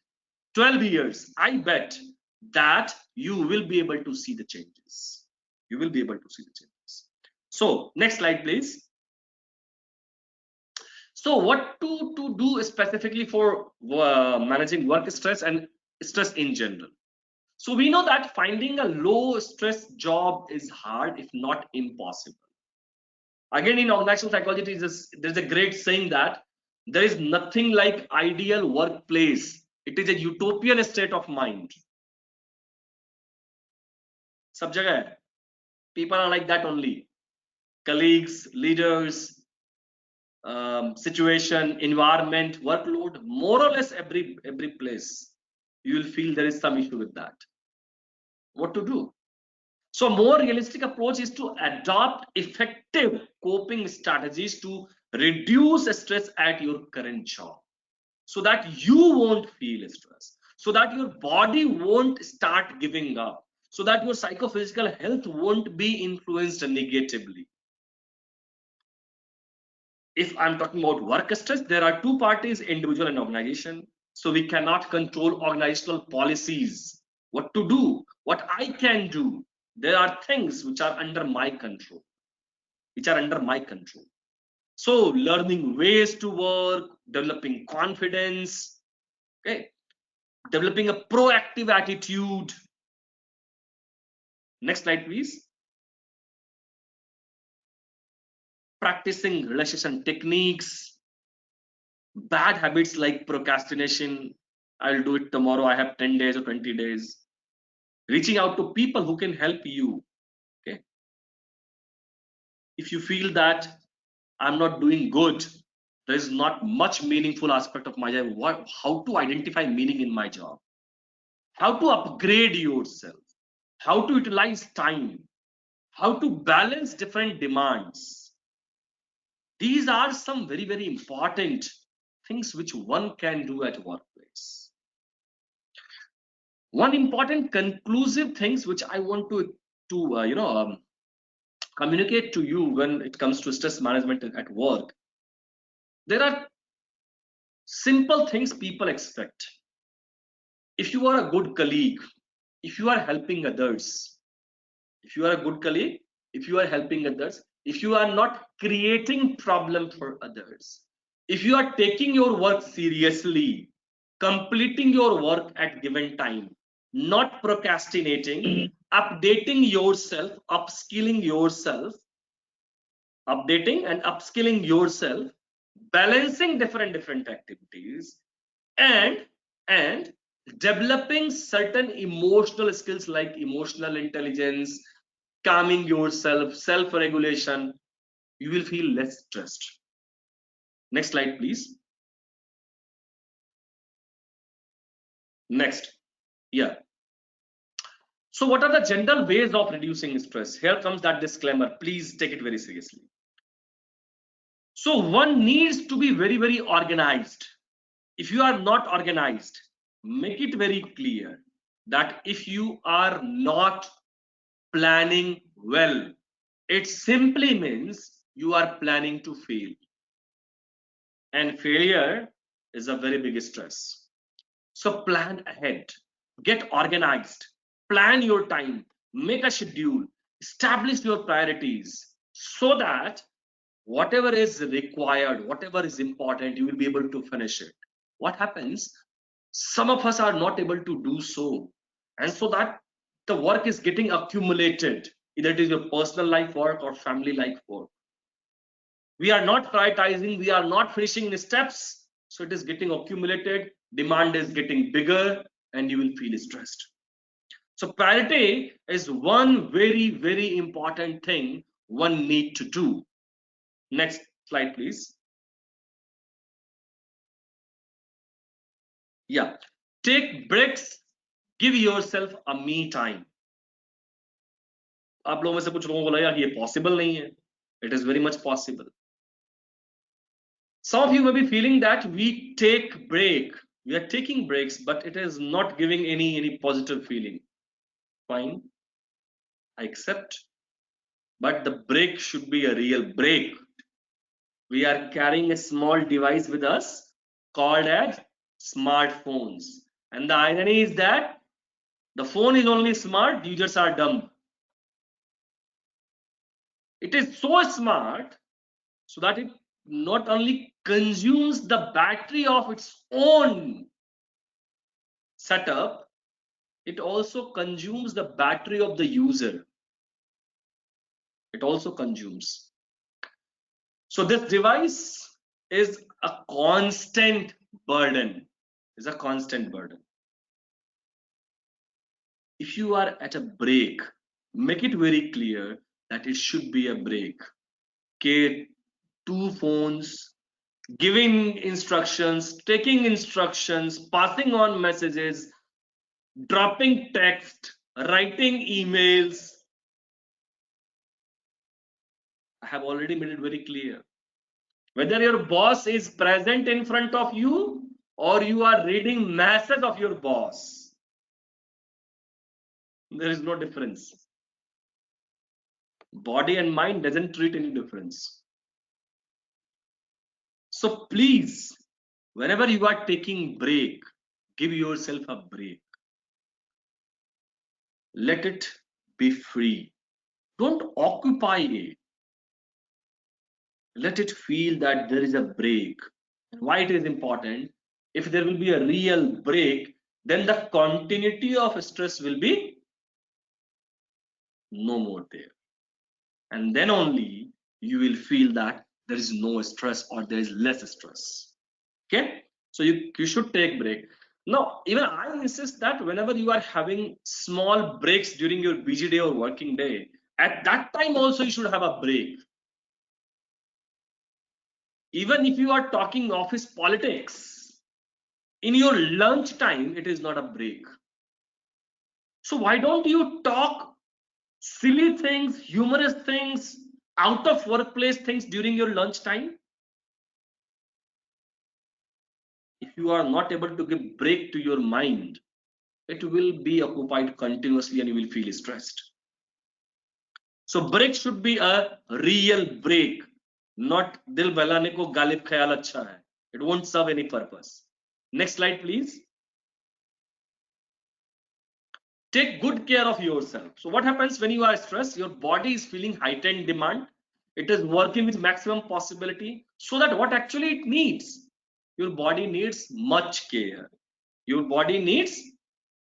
12 years, I bet that you will be able to see the changes. You will be able to see the changes. So next slide, please. So what to do specifically for managing work stress and stress in general? So we know that finding a low stress job is hard, if not impossible. Again, in organizational psychology, there's a great saying that there is nothing like ideal workplace. It is a utopian state of mind. Sab jagah hai. People are like that only. Colleagues, leaders, situation, environment, workload, more or less every place, you will feel there is some issue with that. What to do? So more realistic approach is to adopt effective coping strategies to reduce stress at your current job, so that you won't feel stress, so that your body won't start giving up, so that your psychophysical health won't be influenced negatively. If I'm talking about work stress, there are two parties, individual and organization. So we cannot control organizational policies, what to do, what I can do. There are things which are under my control, So learning ways to work, developing confidence, okay, developing a proactive attitude. Next slide, please. Practicing relaxation techniques, bad habits like procrastination. I'll do it tomorrow. I have 10 days or 20 days. Reaching out to people who can help you. Okay. If you feel that I'm not doing good, there is not much meaningful aspect of my job. How to identify meaning in my job? How to upgrade yourself? How to utilize time? How to balance different demands? These are some very, very important things which one can do at workplace. One important conclusive things which I want to communicate to you when it comes to stress management at work. There are simple things people expect. If you are a good colleague, if you are helping others, if you are a good colleague, if you are helping others, if you are not creating problem for others, if you are taking your work seriously, completing your work at given time, not procrastinating, updating yourself, upskilling yourself, updating and upskilling yourself, balancing different activities, and developing certain emotional skills like emotional intelligence, calming yourself, self-regulation, you will feel less stressed. Next slide, please. Next. Yeah. So what are the general ways of reducing stress? Here comes that disclaimer. Please take it very seriously. So one needs to be very, very organized. If you are not organized, make it very clear that if you are not planning well, it simply means you are planning to fail. And failure is a very big stress. So plan ahead, get organized, plan your time, make a schedule, establish your priorities so that whatever is required, whatever is important, you will be able to finish it. What happens? Some of us are not able to do so. And so that the work is getting accumulated, either it is your personal life work or family life work. We are not prioritizing, we are not finishing in steps. So it is getting accumulated, demand is getting bigger, and you will feel stressed. So priority is one very, very important thing one need to do. Next slide, please. Yeah, take breaks, give yourself a me time. आप लोगों में से कुछ लोगों को लगा ये possible नहीं है. It is very much possible. Some of you may be feeling that we take break, we are taking breaks, but it is not giving any positive feeling. Fine, I accept, but the break should be a real break. We are carrying a small device with us called as smartphones, and the irony is that the phone is only smart, users are dumb. It is so smart so that it not only consumes the battery of its own setup, it also consumes the battery of the user. It also consumes. So this device is a constant burden. Is a constant burden. If you are at a break, make it very clear that it should be a break. Okay, two phones, giving instructions, taking instructions, passing on messages, dropping text, writing emails, I have already made it very clear. Whether your boss is present in front of you or you are reading message of your boss, there is no difference. Body and mind doesn't treat any difference. So please, whenever you are taking break, give yourself a break. Let it be free. Don't occupy it. Let it feel that there is a break. Why it is important? If there will be a real break, then the continuity of stress will be no more there. And then only you will feel that there is no stress or there is less stress. Okay? So you should take break. Now, even I insist that whenever you are having small breaks during your busy day or working day, at that time also you should have a break. Even if you are talking office politics, in your lunch time, it is not a break. So why don't you talk silly things, humorous things, out of workplace things during your lunch time? If you are not able to give break to your mind, it will be occupied continuously and you will feel stressed. So break should be a real break, not dil balane ko galib khayal acha hai. It won't serve any purpose. Next slide, please. Take good care of yourself. So what happens when you are stressed? Your body is feeling heightened demand. It is working with maximum possibility, so that what actually it needs? Your body needs much care. Your body needs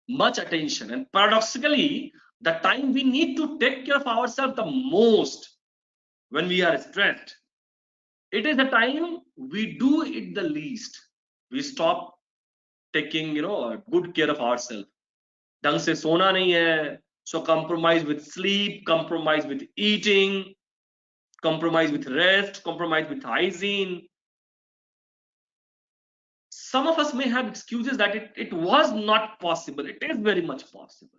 much attention. And paradoxically, the time we need to take care of ourselves the most when we are stressed, it is the time we do it the least. We stop taking, good care of ourselves. ढंग से सोना नहीं है, so compromise with sleep, compromise with eating, compromise with rest, compromise with hygiene. Some of us may have excuses that it was not possible. It is very much possible.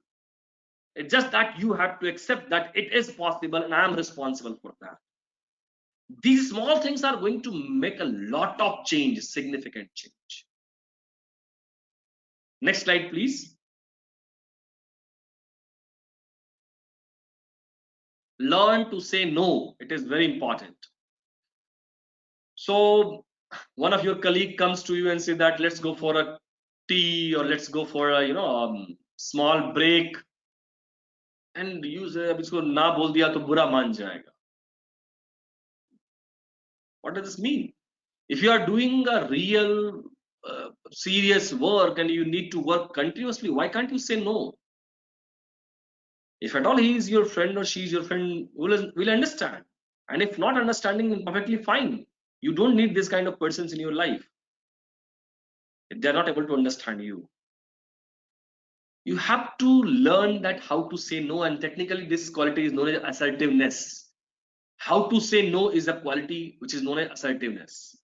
It's just that you have to accept that it is possible and I am responsible for that. These small things are going to make a lot of change, significant change. Next slide, please. Learn to say no. It is very important. So one of your colleague comes to you and say that let's go for a tea or let's go for a small break, and you say अब इसको ना बोल दिया तो बुरा मान जाएगा. What does this mean? If you are doing a real serious work and you need to work continuously, why can't you say no? If at all he is your friend or she is your friend, will understand. And if not understanding, then perfectly fine. You don't need this kind of persons in your life. If they are not able to understand you, you have to learn that how to say no, and technically this quality is known as assertiveness. How to say no is a quality which is known as assertiveness.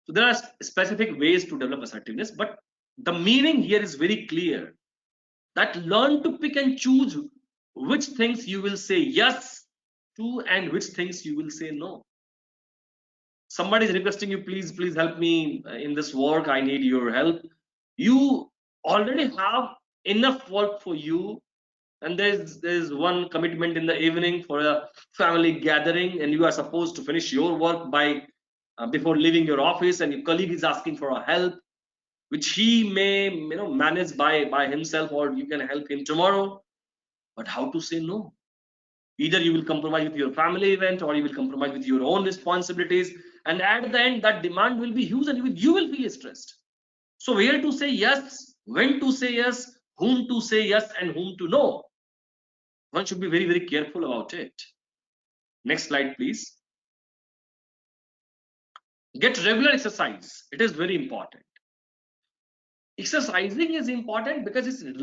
So there are specific ways to develop assertiveness, but the meaning here is very clear, that learn to pick and choose which things you will say yes to and which things you will say no. Somebody is requesting you, please help me in this work, I need your help. You already have enough work for you, and there's one commitment in the evening for a family gathering, and you are supposed to finish your work by before leaving your office, and your colleague is asking for a help which he may manage by himself, or you can help him tomorrow. But how to say no? Either you will compromise with your family event or you will compromise with your own responsibilities, and at the end that demand will be huge and you will feel stressed. So where to say yes, when to say yes, whom to say yes and whom to no, one should be very, very careful about it. Next slide, please. Get regular exercise. It is very important. Exercising is important because it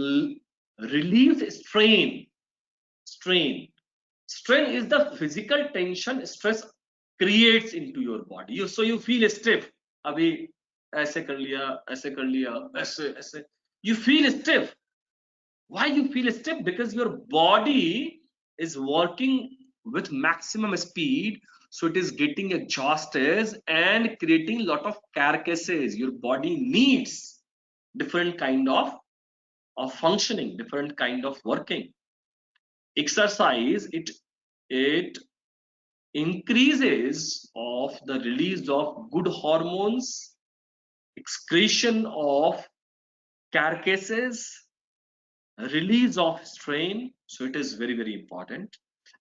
relieves strain. Strain is the physical tension stress creates into your body. So you feel stiff. Abhi ऐसे कर लिया, ऐसे. You feel stiff. Why you feel stiff? Because your body is working with maximum speed, so it is getting exhausted and creating lot of carcasses. Your body needs different kind of functioning, different kind of working. Exercise, it increases of the release of good hormones, excretion of carcasses, release of strain. So it is very, very important.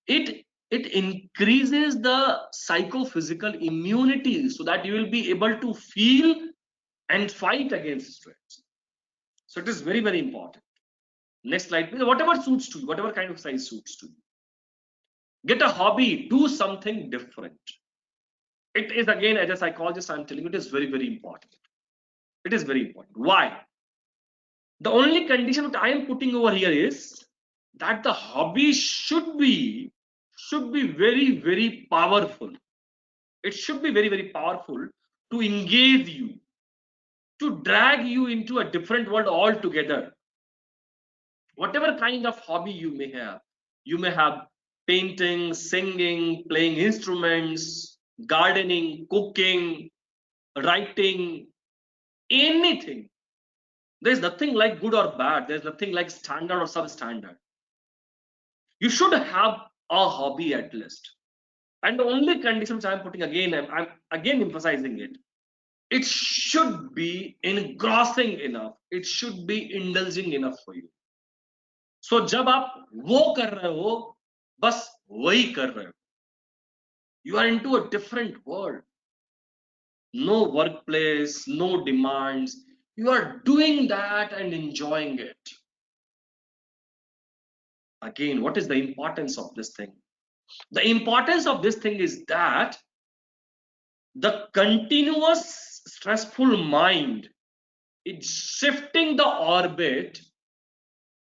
It increases the psychophysical immunity, so that you will be able to feel and fight against stress. So it is very, very important. Next slide, please. Whatever suits to you, whatever kind of size suits to you. Get a hobby, do something different. It is, again, as a psychologist, I'm telling you, it is very, very important. It is very important. Why? The only condition that I am putting over here is that the hobby should be very, very powerful. It should be very, very powerful to engage you, to drag you into a different world altogether. Whatever kind of hobby you may have painting, singing, playing instruments, gardening, cooking, writing, anything. There's nothing like good or bad. There's nothing like standard or substandard. You should have a hobby at least. And the only condition which I'm putting again, I'm again emphasizing it. It should be engrossing enough. It should be indulging enough for you. So जब आप वो कर रहे हो, बस वही कर रहे हो. You are into a different world. No workplace, no demands. You are doing that and enjoying it. Again, what is the importance of this thing? The importance of this thing is that the continuous stressful mind, it's shifting the orbit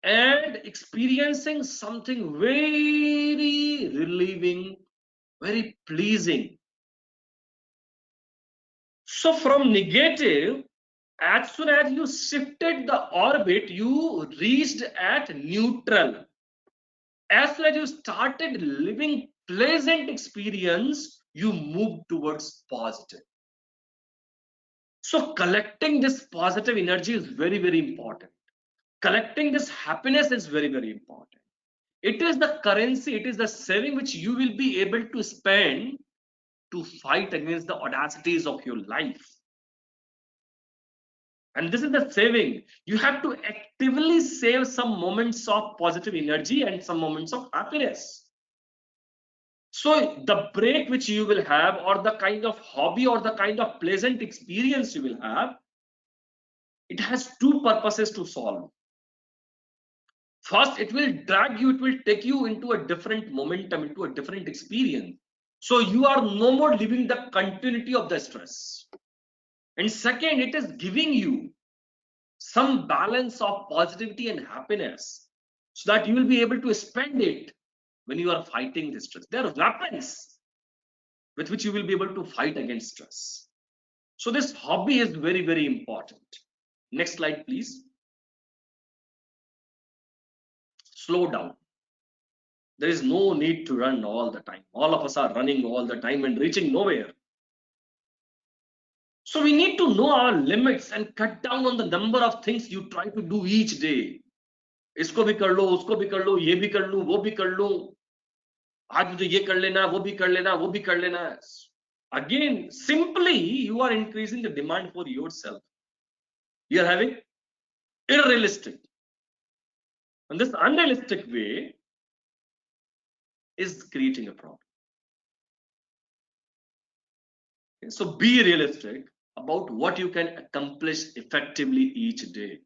and experiencing something very relieving, very pleasing. So from negative, as soon as you shifted the orbit, you reached at neutral. As soon as you started living pleasant experience, you move towards positive. So collecting this positive energy is very, very important. Collecting this happiness is very, very important. It is the currency, it is the saving which you will be able to spend to fight against the audacities of your life. And this is the saving. You have to actively save some moments of positive energy and some moments of happiness. So the break which you will have, or the kind of hobby or the kind of pleasant experience you will have, it has two purposes to solve. First, it will drag you, it will take you into a different momentum, into a different experience. So you are no more living the continuity of the stress. And second, it is giving you some balance of positivity and happiness, so that you will be able to spend it when you are fighting the stress. There are weapons with which you will be able to fight against stress. So this hobby is very, very important. Next slide, please. Slow down. There is no need to run all the time. All of us are running all the time and reaching nowhere. So we need to know our limits and cut down on the number of things you try to do each day. इसको भी कर लो, उसको भी कर लो, ये भी कर लूं, वो भी कर लूं, आज मुझे ये कर लेना, वो भी कर लेना, वो भी कर लेना. Again, simply you are increasing the demand for yourself. You are having unrealistic, and this unrealistic way is creating a problem. Okay, so be realistic about what you can accomplish effectively each day.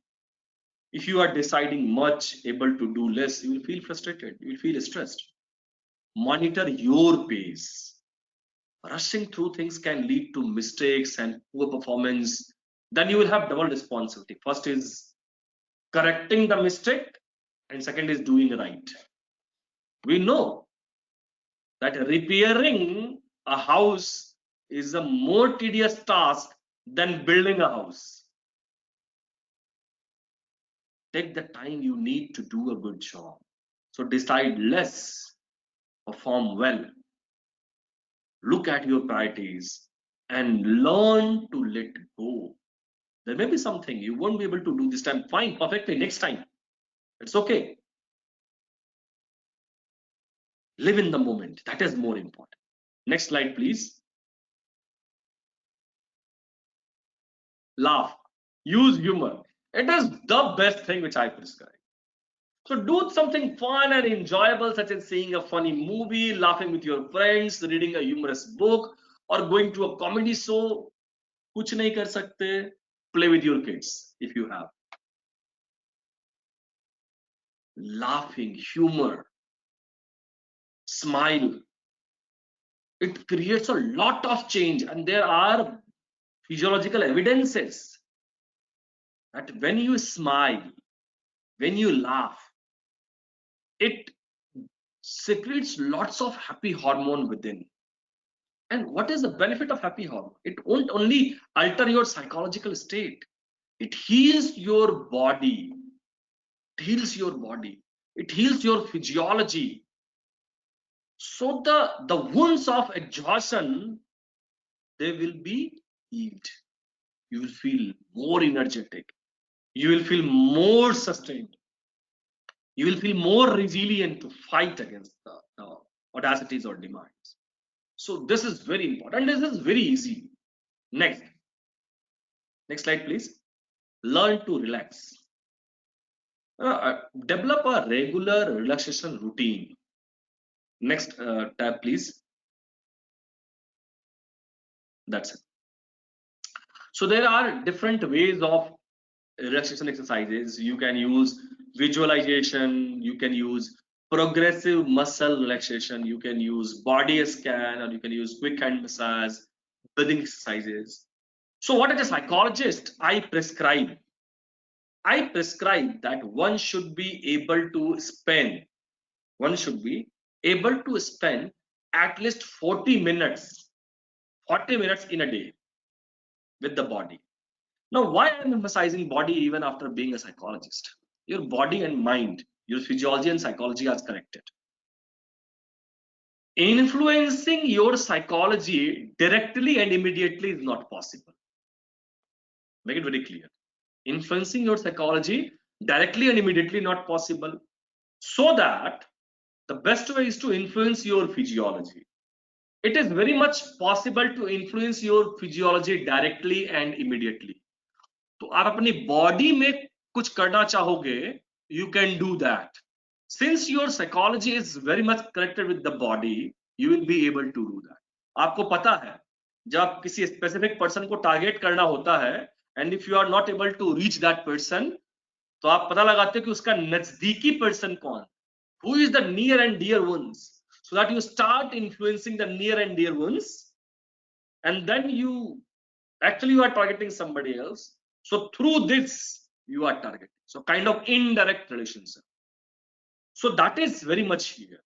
If you are deciding much, able to do less, you will feel frustrated, you will feel stressed. Monitor your pace. Rushing through things can lead to mistakes and poor performance. Then you will have double responsibility. First is correcting the mistake, and second is doing right. We know that repairing a house is a more tedious task than building a house. Take the time you need to do a good job. So decide less perform well. Look at your priorities and learn to let go. There may be something you won't be able to do this time. Fine, perfectly, next time. It's okay. Live in the moment. That is more important. Next slide, please. Laugh. Use humor. It is the best thing which I prescribe. So do something fun and enjoyable, such as seeing a funny movie, laughing with your friends, reading a humorous book, or going to a comedy show. कुछ नहीं कर सकते. Play with your kids if you have. Laughing, humor, smile. It creates a lot of change, and there are physiological evidences that when you smile, when you laugh, it secretes lots of happy hormone within. And what is the benefit of happy hormone? It won't only alter your psychological state, it heals your body. It heals your body. It heals your physiology. So the wounds of exhaustion, they will be healed. You will feel more energetic. You will feel more sustained. You will feel more resilient to fight against the audacities or demands. So this is very important. This is very easy. Next slide, please. Learn to relax. Develop a regular relaxation routine. Next tab, please. That's it. So there are different ways of relaxation exercises. You can use visualization, you can use progressive muscle relaxation, you can use body scan, or you can use quick hand massage, breathing exercises. So what as a psychologist I prescribe that one should be able to spend at least 40 minutes in a day with the body. Now, why I'm emphasizing body even after being a psychologist? Your body and mind, your physiology and psychology are connected. Influencing your psychology directly and immediately is not possible. Make it very clear. Influencing your psychology directly and immediately not possible. So that the best way is to influence your physiology. It is very much possible to influence your physiology directly and immediately. तो आप अपनी body में कुछ करना चाहोगे, you can do that. Since your psychology is very much connected with the body, you will be able to do that. आपको पता है जब किसी स्पेसिफिक पर्सन को टारगेट करना होता है, and if you are not able to reach that person, तो आप पता लगाते हो कि उसका नजदीकी पर्सन कौन, who is the near and dear ones, so that you start influencing the near and dear ones, and then you are targeting somebody else. So through this you are targeting. So kind of indirect relationship. So that is very much here.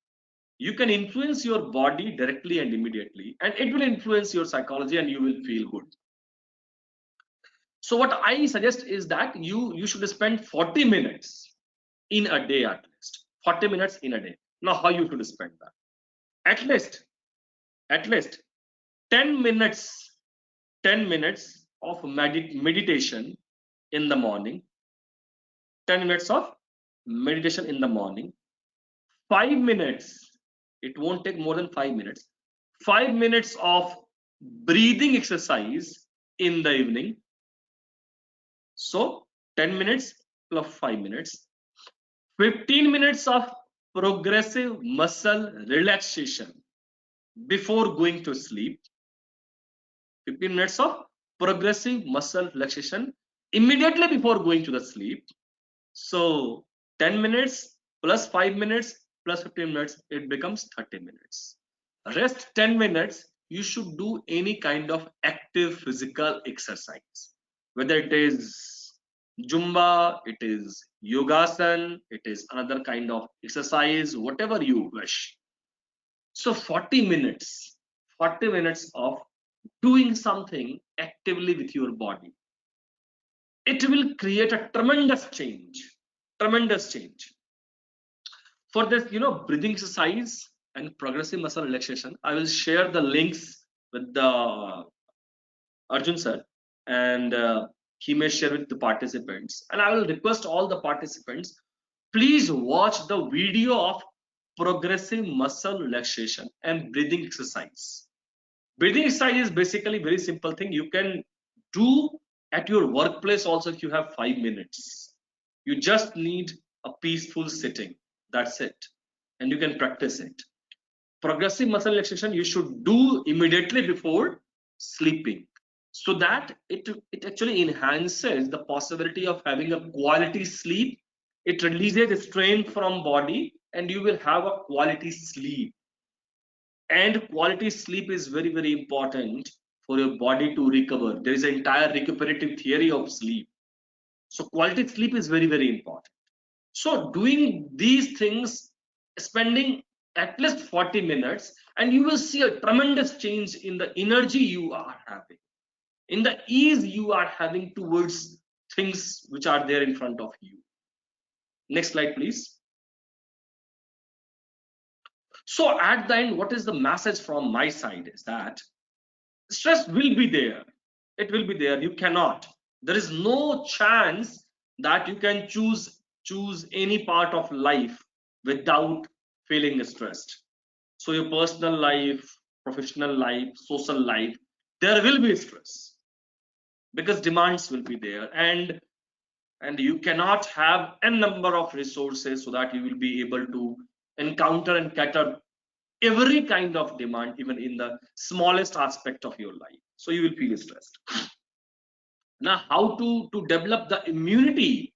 You can influence your body directly and immediately, and it will influence your psychology and you will feel good. So what I suggest is that you should spend 40 minutes in a day at least. 40 minutes in a day. Now how you should spend that? At least 10 minutes of meditation in the morning. 10 minutes of meditation in the morning. 5 minutes, it won't take more than 5 minutes. 5 minutes of breathing exercise in the evening. So 10 minutes plus 5 minutes. 15 minutes of progressive muscle relaxation before going to sleep. 15 minutes of progressive muscle relaxation immediately before going to the sleep. So 10 minutes plus 5 minutes plus 15 minutes, it becomes 30 minutes. Rest 10 minutes, you should do any kind of active physical exercise, whether it is Zumba, it is Yogasan, it is another kind of exercise, whatever you wish. So 40 minutes of doing something actively with your body. It will create a tremendous change. For this, breathing exercise, and progressive muscle relaxation. I will share the links with the Arjun sir, and he may share with the participants. And I will request all the participants, please watch the video of progressive muscle relaxation and breathing exercise. Breathing exercise is basically very simple thing. You can do at your workplace also if you have 5 minutes. You just need a peaceful sitting. That's it. And you can practice it. Progressive muscle relaxation you should do immediately before sleeping, so that it actually enhances the possibility of having a quality sleep. It releases strain from body and you will have a quality sleep. And quality sleep is very, very important for your body to recover. There is an entire recuperative theory of sleep. So quality sleep is very, very important. So doing these things, spending at least 40 minutes, and you will see a tremendous change in the energy you are having, in the ease you are having towards things which are there in front of you. Next slide, please. So at the end, what is the message from my side is that stress will be there. It will be there. You cannot. There is no chance that you can choose any part of life without feeling stressed. So your personal life, professional life, social life, there will be stress because demands will be there, and you cannot have a number of resources so that you will be able to encounter and cater every kind of demand, even in the smallest aspect of your life. So you will feel stressed. Now, how to develop the immunity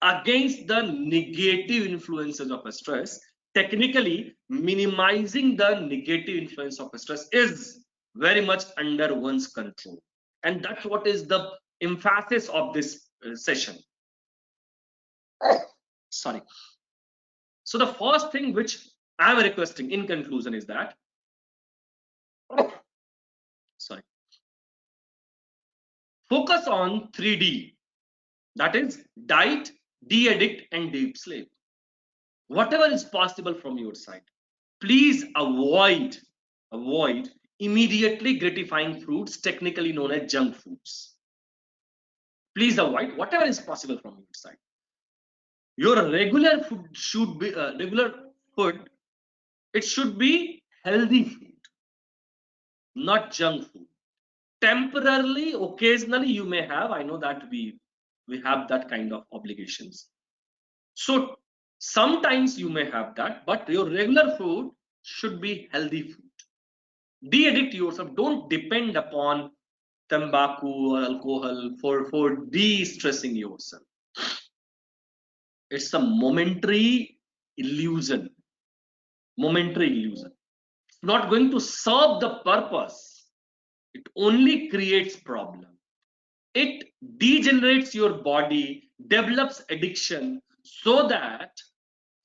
against the negative influences of stress? Technically, minimizing the negative influence of stress is very much under one's control, and that's what is the emphasis of this session. Sorry. So the first thing which I'm requesting in conclusion is that, sorry, focus on 3D, that is diet, de-addict, and deep sleep. Whatever is possible from your side, please avoid immediately gratifying foods, technically known as junk foods. Please avoid whatever is possible from your side. Your regular food should be regular food. It should be healthy food, not junk food. Temporarily, occasionally you may have. I know that we have that kind of obligations. So sometimes you may have that, but your regular food should be healthy food. De-addict yourself. Don't depend upon tobacco or alcohol for de-stressing yourself. It's a momentary illusion. Momentary illusion. It's not going to serve the purpose. It only creates problem. It degenerates your body, develops addiction, so that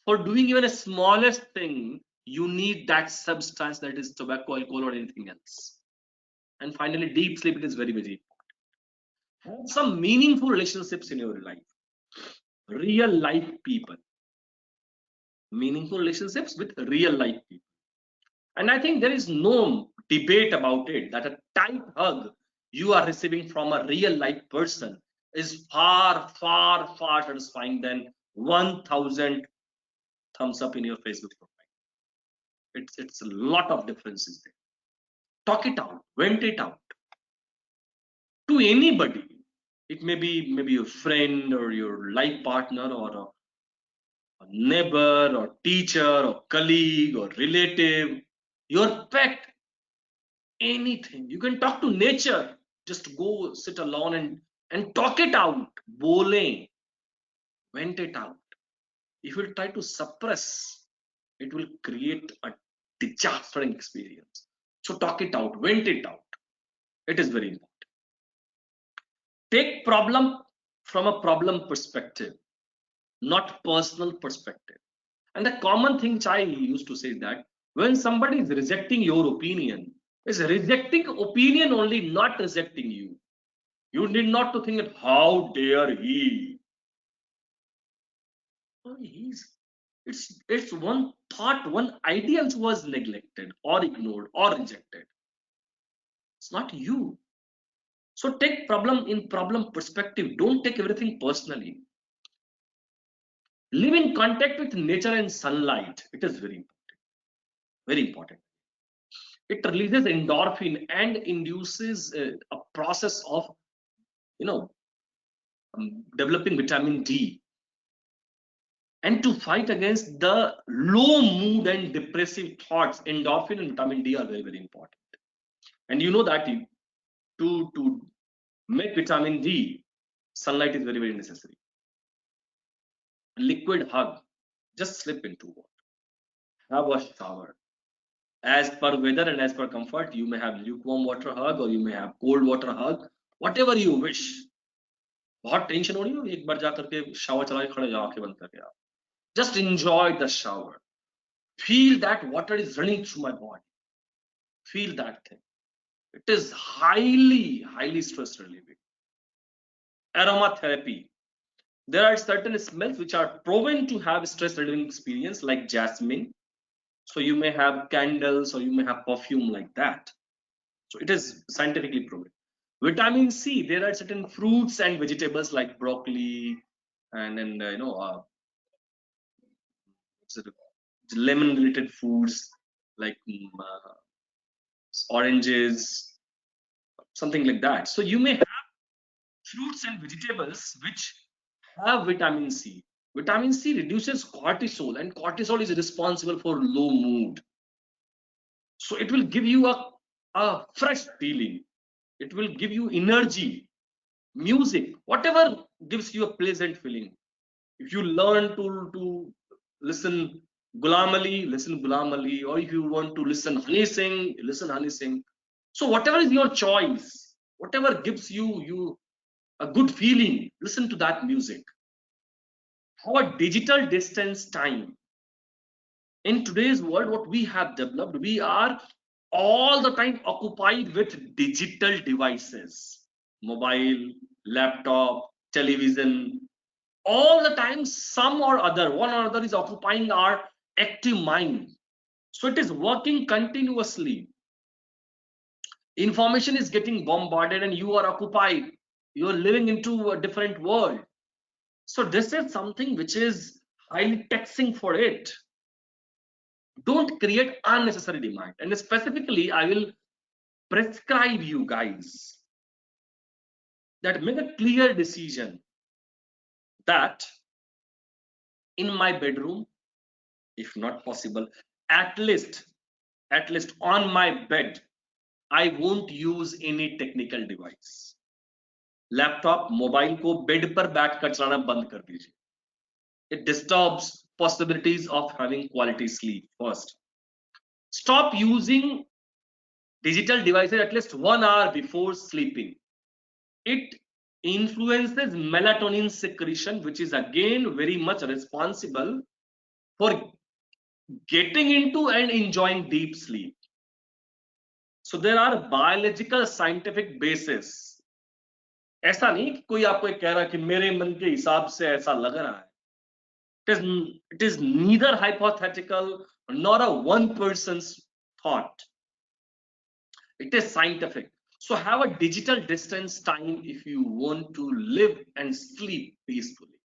for doing even a smallest thing, you need that substance, that is tobacco, alcohol, or anything else. And finally, deep sleep, it is very, very important. Have some meaningful relationships in your life. Real life people. Meaningful relationships with real life people. And I think there is no debate about it that a tight hug you are receiving from a real life person is far, far, far satisfying than 1,000 thumbs up in your Facebook profile. It's a lot of differences there. Talk it out, vent it out to anybody. It may be maybe your friend or your life partner or a neighbor or teacher or colleague or relative, your pet, anything. You can talk to nature. Just go sit alone and talk it out. Bole, vent it out. If you try to suppress, it will create a disastering experience. So talk it out, vent it out. It is very important. Take problem from a problem perspective, not personal perspective. And the common thing which I used to say is that when somebody is rejecting your opinion, is rejecting opinion only, not rejecting you. You need not to think that how dare he. Oh, It's one thought, one idea which was neglected or ignored or rejected. It's not you. So take problem in problem perspective. Don't take everything personally. Live in contact with nature and sunlight. It is very important. Very important. It releases endorphin and induces a process of, you know, developing vitamin D. And to fight against the low mood and depressive thoughts, endorphin and vitamin D are very, very important. And you know that to make vitamin D, sunlight is very, very necessary. Liquid hug, just slip into water. Have a shower. As per weather and as per comfort, you may have lukewarm water hug or you may have cold water hug, whatever you wish. बहुत tension हो रही हो, एक बार जा करके shower चला के खड़े जाओ, आंखें बंद करके आप just enjoy the shower. Feel that water is running through my body. Feel that thing. It is highly stress relieving. Aromatherapy. There are certain smells which are proven to have stress relieving experience, like jasmine. So you may have candles or you may have perfume like that. So it is scientifically proven. Vitamin C. There are certain fruits and vegetables like broccoli and lemon related foods like oranges, something like that. So you may have fruits and vegetables which have vitamin C. Vitamin C reduces cortisol, and cortisol is responsible for low mood. So it will give you a fresh feeling. It will give you energy, music, whatever gives you a pleasant feeling. If you learn to listen Ghulam Ali, listen Ghulam Ali, or if you want to listen Honey Singh, listen Honey Singh. So whatever is your choice, whatever gives you a good feeling, listen to that music. Have a digital distance time. In today's world, what we have developed, we are all the time occupied with digital devices, mobile, laptop, television. All the time, some or other, one or other is occupying our active mind. So it is working continuously. Information is getting bombarded and you are occupied. You are living into a different world. So this is something which is highly taxing for it. Don't create unnecessary demand. And specifically, I will prescribe you guys that make a clear decision that in my bedroom, if not possible, at least on my bed, I won't use any technical device. Laptop, mobile को bed पर बैठ कर चलाना बंद कर दीजिए. It disturbs possibilities of having quality sleep. First, stop using digital devices at least 1 hour before sleeping. It influences melatonin secretion, which is again very much responsible for getting into and enjoying deep sleep. So there are biological scientific basis. ऐसा नहीं कि कोई आपको कह रहा कि मेरे मन के हिसाब से ऐसा लग रहा है. It is neither hypothetical nor a one person's thought. It is scientific. So have a digital distance time if you want to live and sleep peacefully.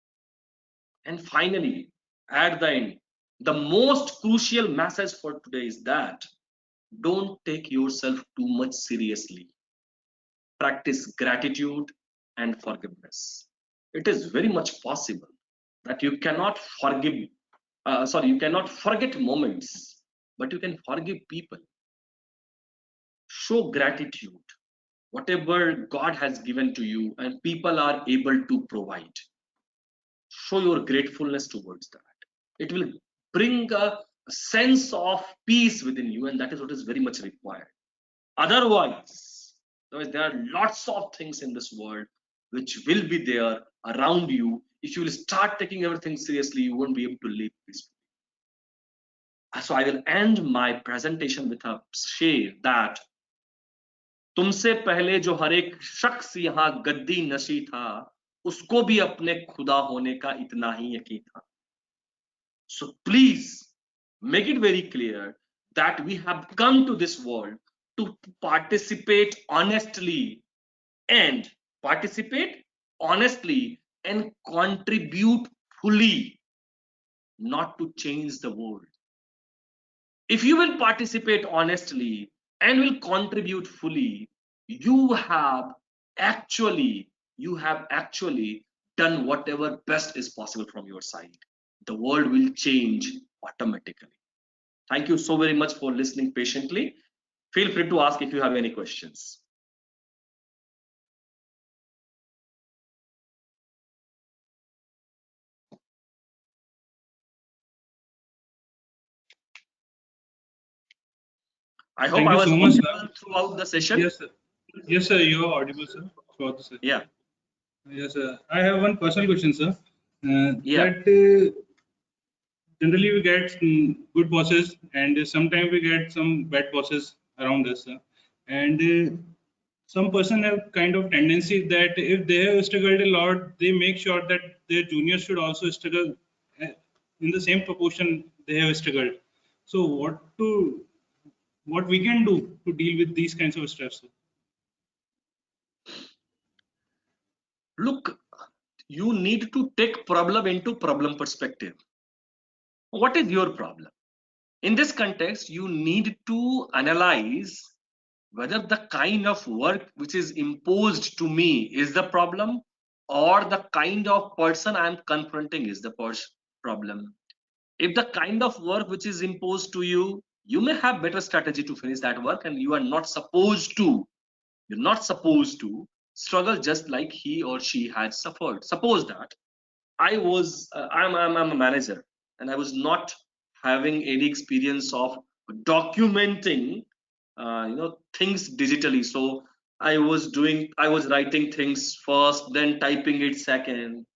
And finally, at the end, the most crucial message for today is that don't take yourself too much seriously. Practice gratitude and forgiveness. It is very much possible that you cannot you cannot forget moments, but you can forgive people. Show gratitude. Whatever God has given to you and people are able to provide, show your gratefulness towards that. It will bring a sense of peace within you, and that is what is very much required. Otherwise, there are lots of things in this world which will be there around you. If you will start taking everything seriously, you won't be able to live peacefully. So I will end my presentation with a शेर that तुमसे पहले जो हर एक शख्स यहाँ गद्दी नशी था, उसको भी अपने खुदा होने का इतना ही यकीन था. So please make it very clear that we have come to this world to participate honestly and contribute fully, not to change the world. If you will participate honestly and will contribute fully, you have actually done whatever best is possible from your side. The world will change automatically. Thank you so very much for listening patiently. Feel free to ask if you have any questions. I hope Thank I you was so much, sir. audible throughout the session. Yes, sir. Yes, sir. You are audible, sir. Throughout the session. Yeah. Yes, sir. I have one personal question, sir. Yeah. That generally we get good bosses, and sometimes we get some bad bosses around us, sir. And some person have kind of tendency that if they have struggled a lot, they make sure that their juniors should also struggle in the same proportion they have struggled. So what we can do to deal with these kinds of stress, sir? Look, you need to take problem into problem perspective. What is your problem? In this context, you need to analyze whether the kind of work which is imposed to me is the problem, or the kind of person I am confronting is the problem. If the kind of work which is imposed to you, you may have better strategy to finish that work, and you are not supposed to, struggle just like he or she had suffered. Suppose that I'm a manager, and I was not having any experience of documenting things digitally. So I was writing things first, then typing it second.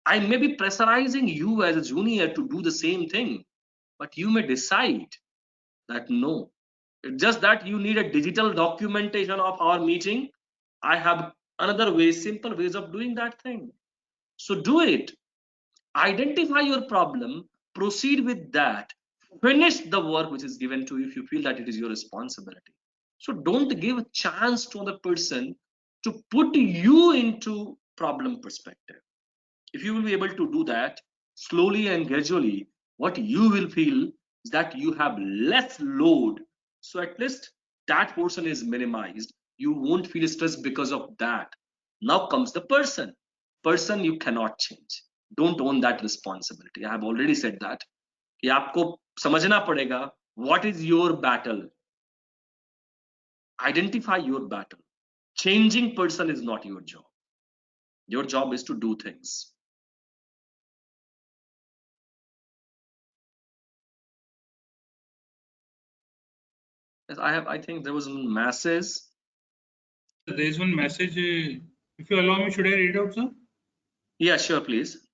I may be pressurizing you as a junior to do the same thing, but you may decide that no, it's just that you need a digital documentation of our meeting. I have another way, simple ways of doing that thing. So do it. Identify your problem, proceed with that, finish the work which is given to you if you feel that it is your responsibility. So don't give a chance to another person to put you into problem perspective. If you will be able to do that slowly and gradually, what you will feel is that you have less load. So at least that portion is minimized. You won't feel stressed because of that. Now comes the person you cannot change. Don't own that responsibility. I have already said that कि आपको समझना पड़ेगा what is your battle. Identify your battle. Changing person is not your job. Your job is to do things. Yes, I think there was masses. There is one message. If you allow me, should I read out, sir? Yeah, sure, please.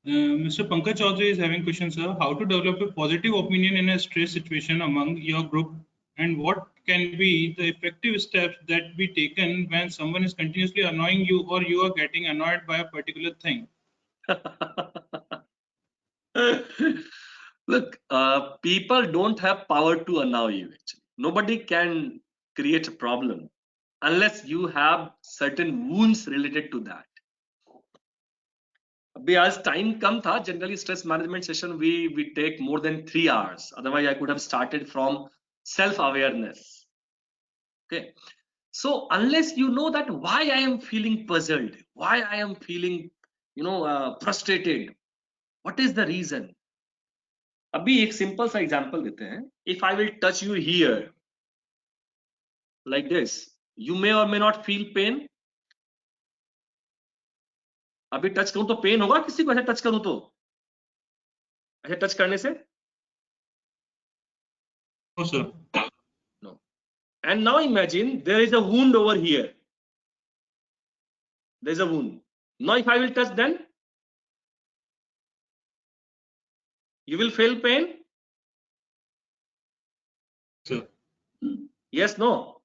Mr. Pankaj Chaudhary is having questions, sir. How to develop a positive opinion in a stress situation among your group, and what can be the effective steps that be taken when someone is continuously annoying you or you are getting annoyed by a particular thing? Look, people don't have power to annoy you. Actually, nobody can create a problem unless you have certain wounds related to that. अभी आज time कम था. Generally, stress management session we take more than 3 hours. Otherwise, I could have started from self-awareness. Okay. So unless you know that why I am feeling puzzled, why I am feeling, frustrated, what is the reason? अभी एक simple सा example देते हैं. If I will touch you here like this, you may or may not feel pain. अभी touch करूं तो pen होगा किसी को? ऐसे टच करूं तो, ऐसे टच करने से? No, sir. No. And now imagine there is a wound over here. There is a wound. Now if I will touch, then you will feel pain. Sir. Yes, no?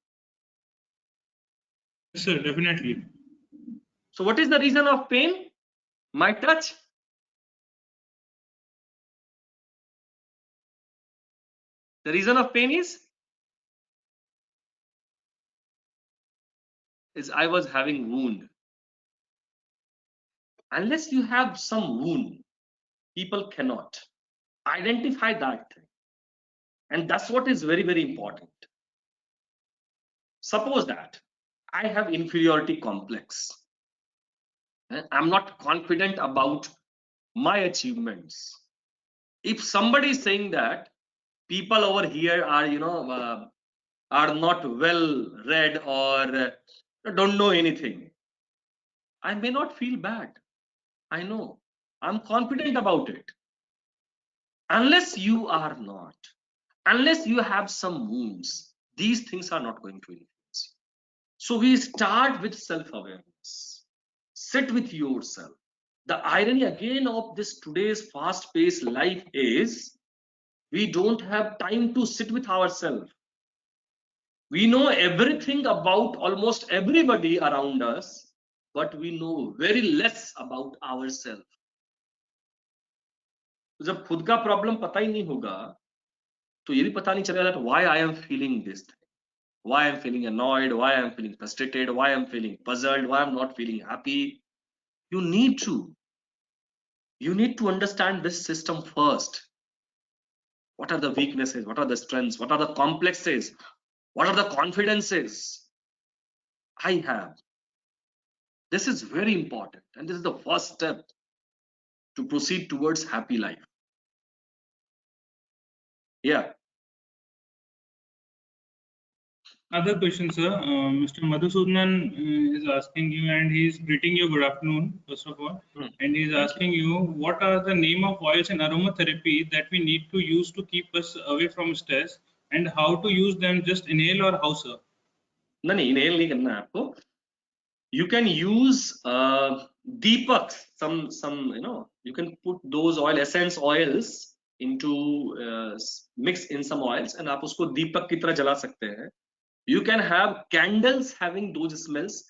Yes, sir, definitely. So what is the reason of pain? My touch. The reason of pain is I was having wound. Unless you have some wound, people cannot identify that thing. And that's what is very, very important. Suppose that I have inferiority complex. I'm not confident about my achievements. If somebody is saying that people over here are, are not well read or don't know anything, I may not feel bad. I know. I'm confident about it. Unless you are not, unless you have some wounds, these things are not going to influence you. So we start with self-awareness. Sit with yourself. The irony again of this today's fast-paced life is we don't have time to sit with ourselves. We know everything about almost everybody around us, but we know very less about ourselves. जब खुद का problem पता ही नहीं होगा तो ये भी पता नहीं चलेगा that why I am feeling this thing, why I am feeling annoyed, why I am feeling frustrated, why I am feeling puzzled, why I am not feeling happy. You need to understand this system first. What are the weaknesses, what are the strengths, what are the complexes, what are the confidences I have? This is very important, and this is the first step to proceed towards happy life. Yeah. Other question, sir. Mr. Madhusudanan is asking you, and he is greeting you good afternoon, first of all. And he is asking you, what are the name of oils in aromatherapy that we need to use to keep us away from stress, and how to use them? Just inhale or how, sir? No, inhale नहीं करना है आपको. You can use deepaks, some you can put those essence oils into mix in some oils and आप उसको दीपक की तरह जला सकते हैं. You can have candles having those smells.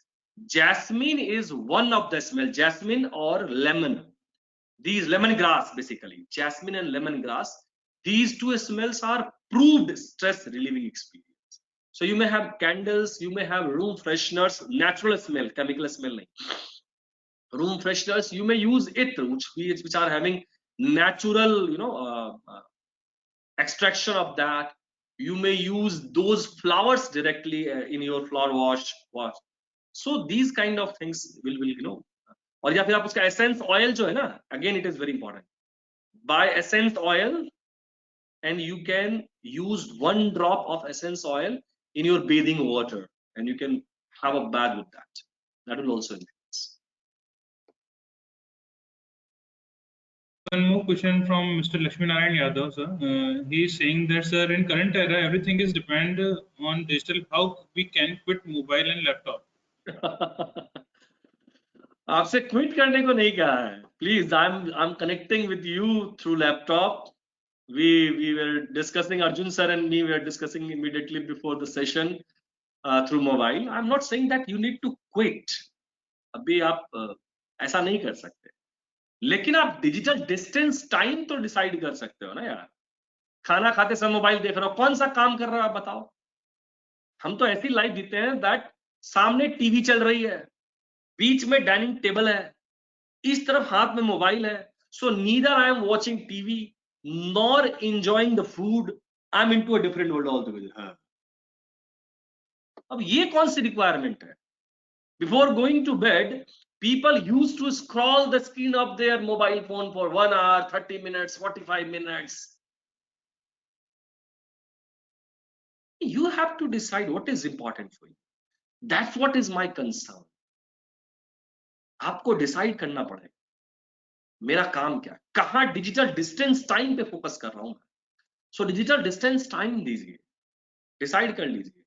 Jasmine is one of the smell. Jasmine or lemon. These lemongrass basically. Jasmine and lemongrass. These two smells are proved stress relieving experience. So you may have candles, you may have room fresheners, natural smell, chemical smell nahi. Room fresheners, you may use it, which are having natural, extraction of that. You may use those flowers directly in your flower wash. So these kind of things will. और या फिर आप उसका essence oil जो है ना, again it is very important. Buy essence oil and you can use 1 drop of essence oil in your bathing water and you can have a bath with that. That will also influence. One more question from Mr. Lakshmi Narayan Yadav, sir. He is saying that, sir, in current era, everything is dependent on digital. How we can quit mobile and laptop? आपसे quit करने को नहीं कहा है. Please, I'm connecting with you through laptop. We were discussing, Arjun sir and me were discussing immediately before the session through mobile. I'm not saying that you need to quit. अभी आप ऐसा नहीं कर सकते. लेकिन आप डिजिटल डिस्टेंस टाइम तो decide कर सकते हो ना यार. खाना खाते समय मोबाइल देख रहे हो, कौन सा काम कर रहे हो आप बताओ. हम तो ऐसी लाइफ जीते हैं दैट सामने टीवी चल रही है, बीच में डाइनिंग टेबल है, इस तरफ हाथ में मोबाइल है. So neither I am watching TV nor enjoying the food. I'm into a different world altogether. अब ये कौन सी रिक्वायरमेंट है? Before going to bed, people used to scroll the screen of their mobile phone for 1 hour, 30 minutes, 45 minutes. You have to decide what is important for you. That's what is my concern. आपको decide करना पड़ेगा मेरा काम क्या है, कहां digital distance time पे focus कर रहा हूं. सो डिजिटल डिस्टेंस टाइम दीजिए, डिसाइड कर लीजिए.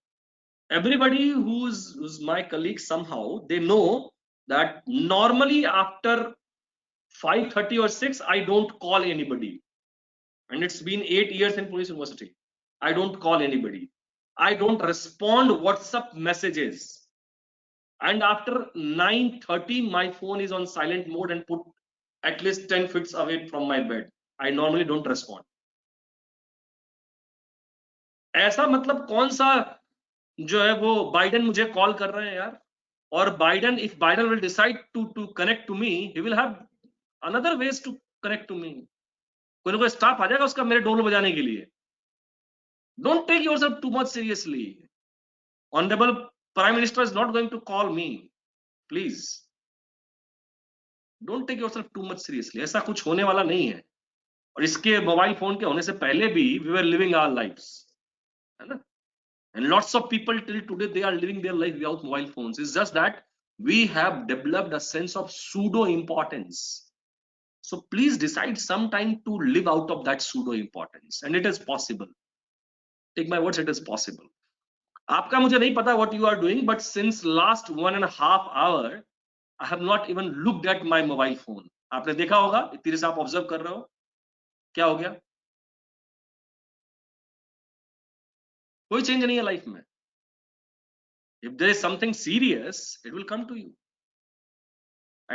Everybody who's my colleague, somehow they know that normally after 5:30 or 6 I don't call anybody, and it's been 8 years in police university. I don't call anybody, I don't respond WhatsApp messages, and after 9:30 my phone is on silent mode and put at least 10 feet away from my bed. I normally don't respond. ऐसा मतलब कौन सा जो है वो Biden मुझे call कर रहे हैं यार, और Biden, if Biden will decide to connect to me, he will have another ways to connect to me. कोई ना कोई स्टाफ आ जाएगा उसका मेरे डोल बजाने के लिए। Don't take yourself too much seriously. Honourable prime minister is not going to call me, please don't take yourself too much seriously. ऐसा कुछ होने वाला नहीं है। और इसके मोबाइल फोन के होने से पहले भी we were living our lives, है ना? And lots of people till today they are living their life without mobile phones. It's just that we have developed a sense of pseudo importance. So please decide some time to live out of that pseudo importance, and it is possible. Take my words, it is possible. आपका मुझे नहीं पता what you are doing, but since last 1.5 hour I have not even looked at my mobile phone. आपने देखा होगा, इतनी से आप ऑब्जर्व कर रहे हो, क्या हो गया? कोई चेंज नहीं है लाइफ में। If there is something serious, it will come to you.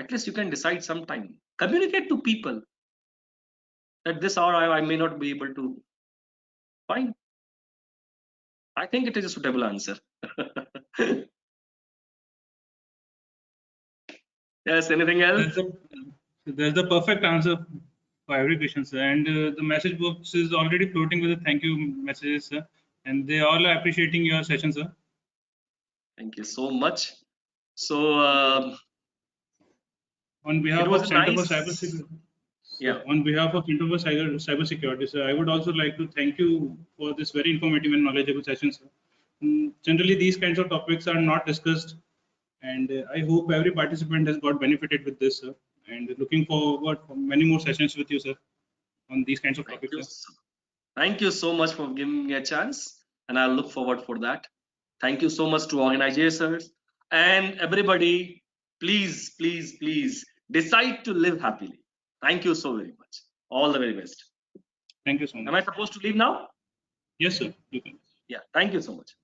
At least you can decide some time. Communicate to people that this hour I may not be able to. Fine. I think it is a suitable answer. Yes, anything else? That's the perfect answer for every question, sir. And the message box is already floating with the thank you messages, sir. And they all are appreciating your session, sir. Thank you so much. So, on behalf it was of Center nice. for Cybersecurity, Yeah. On behalf of Center for Cybersecurity, sir, I would also like to thank you for this very informative and knowledgeable session, sir. Generally, these kinds of topics are not discussed, and I hope every participant has got benefited with this, sir. And looking forward for many more sessions with you, sir, on these kinds of Thank topics, you. sir. Thank you so much for giving me a chance, and I look forward for that. Thank you so much to organizers and everybody. Please, please, please decide to live happily. Thank you so very much. All the very best. Thank you so much. Am I supposed to leave now? Yes, sir. You can. Yeah. Thank you so much.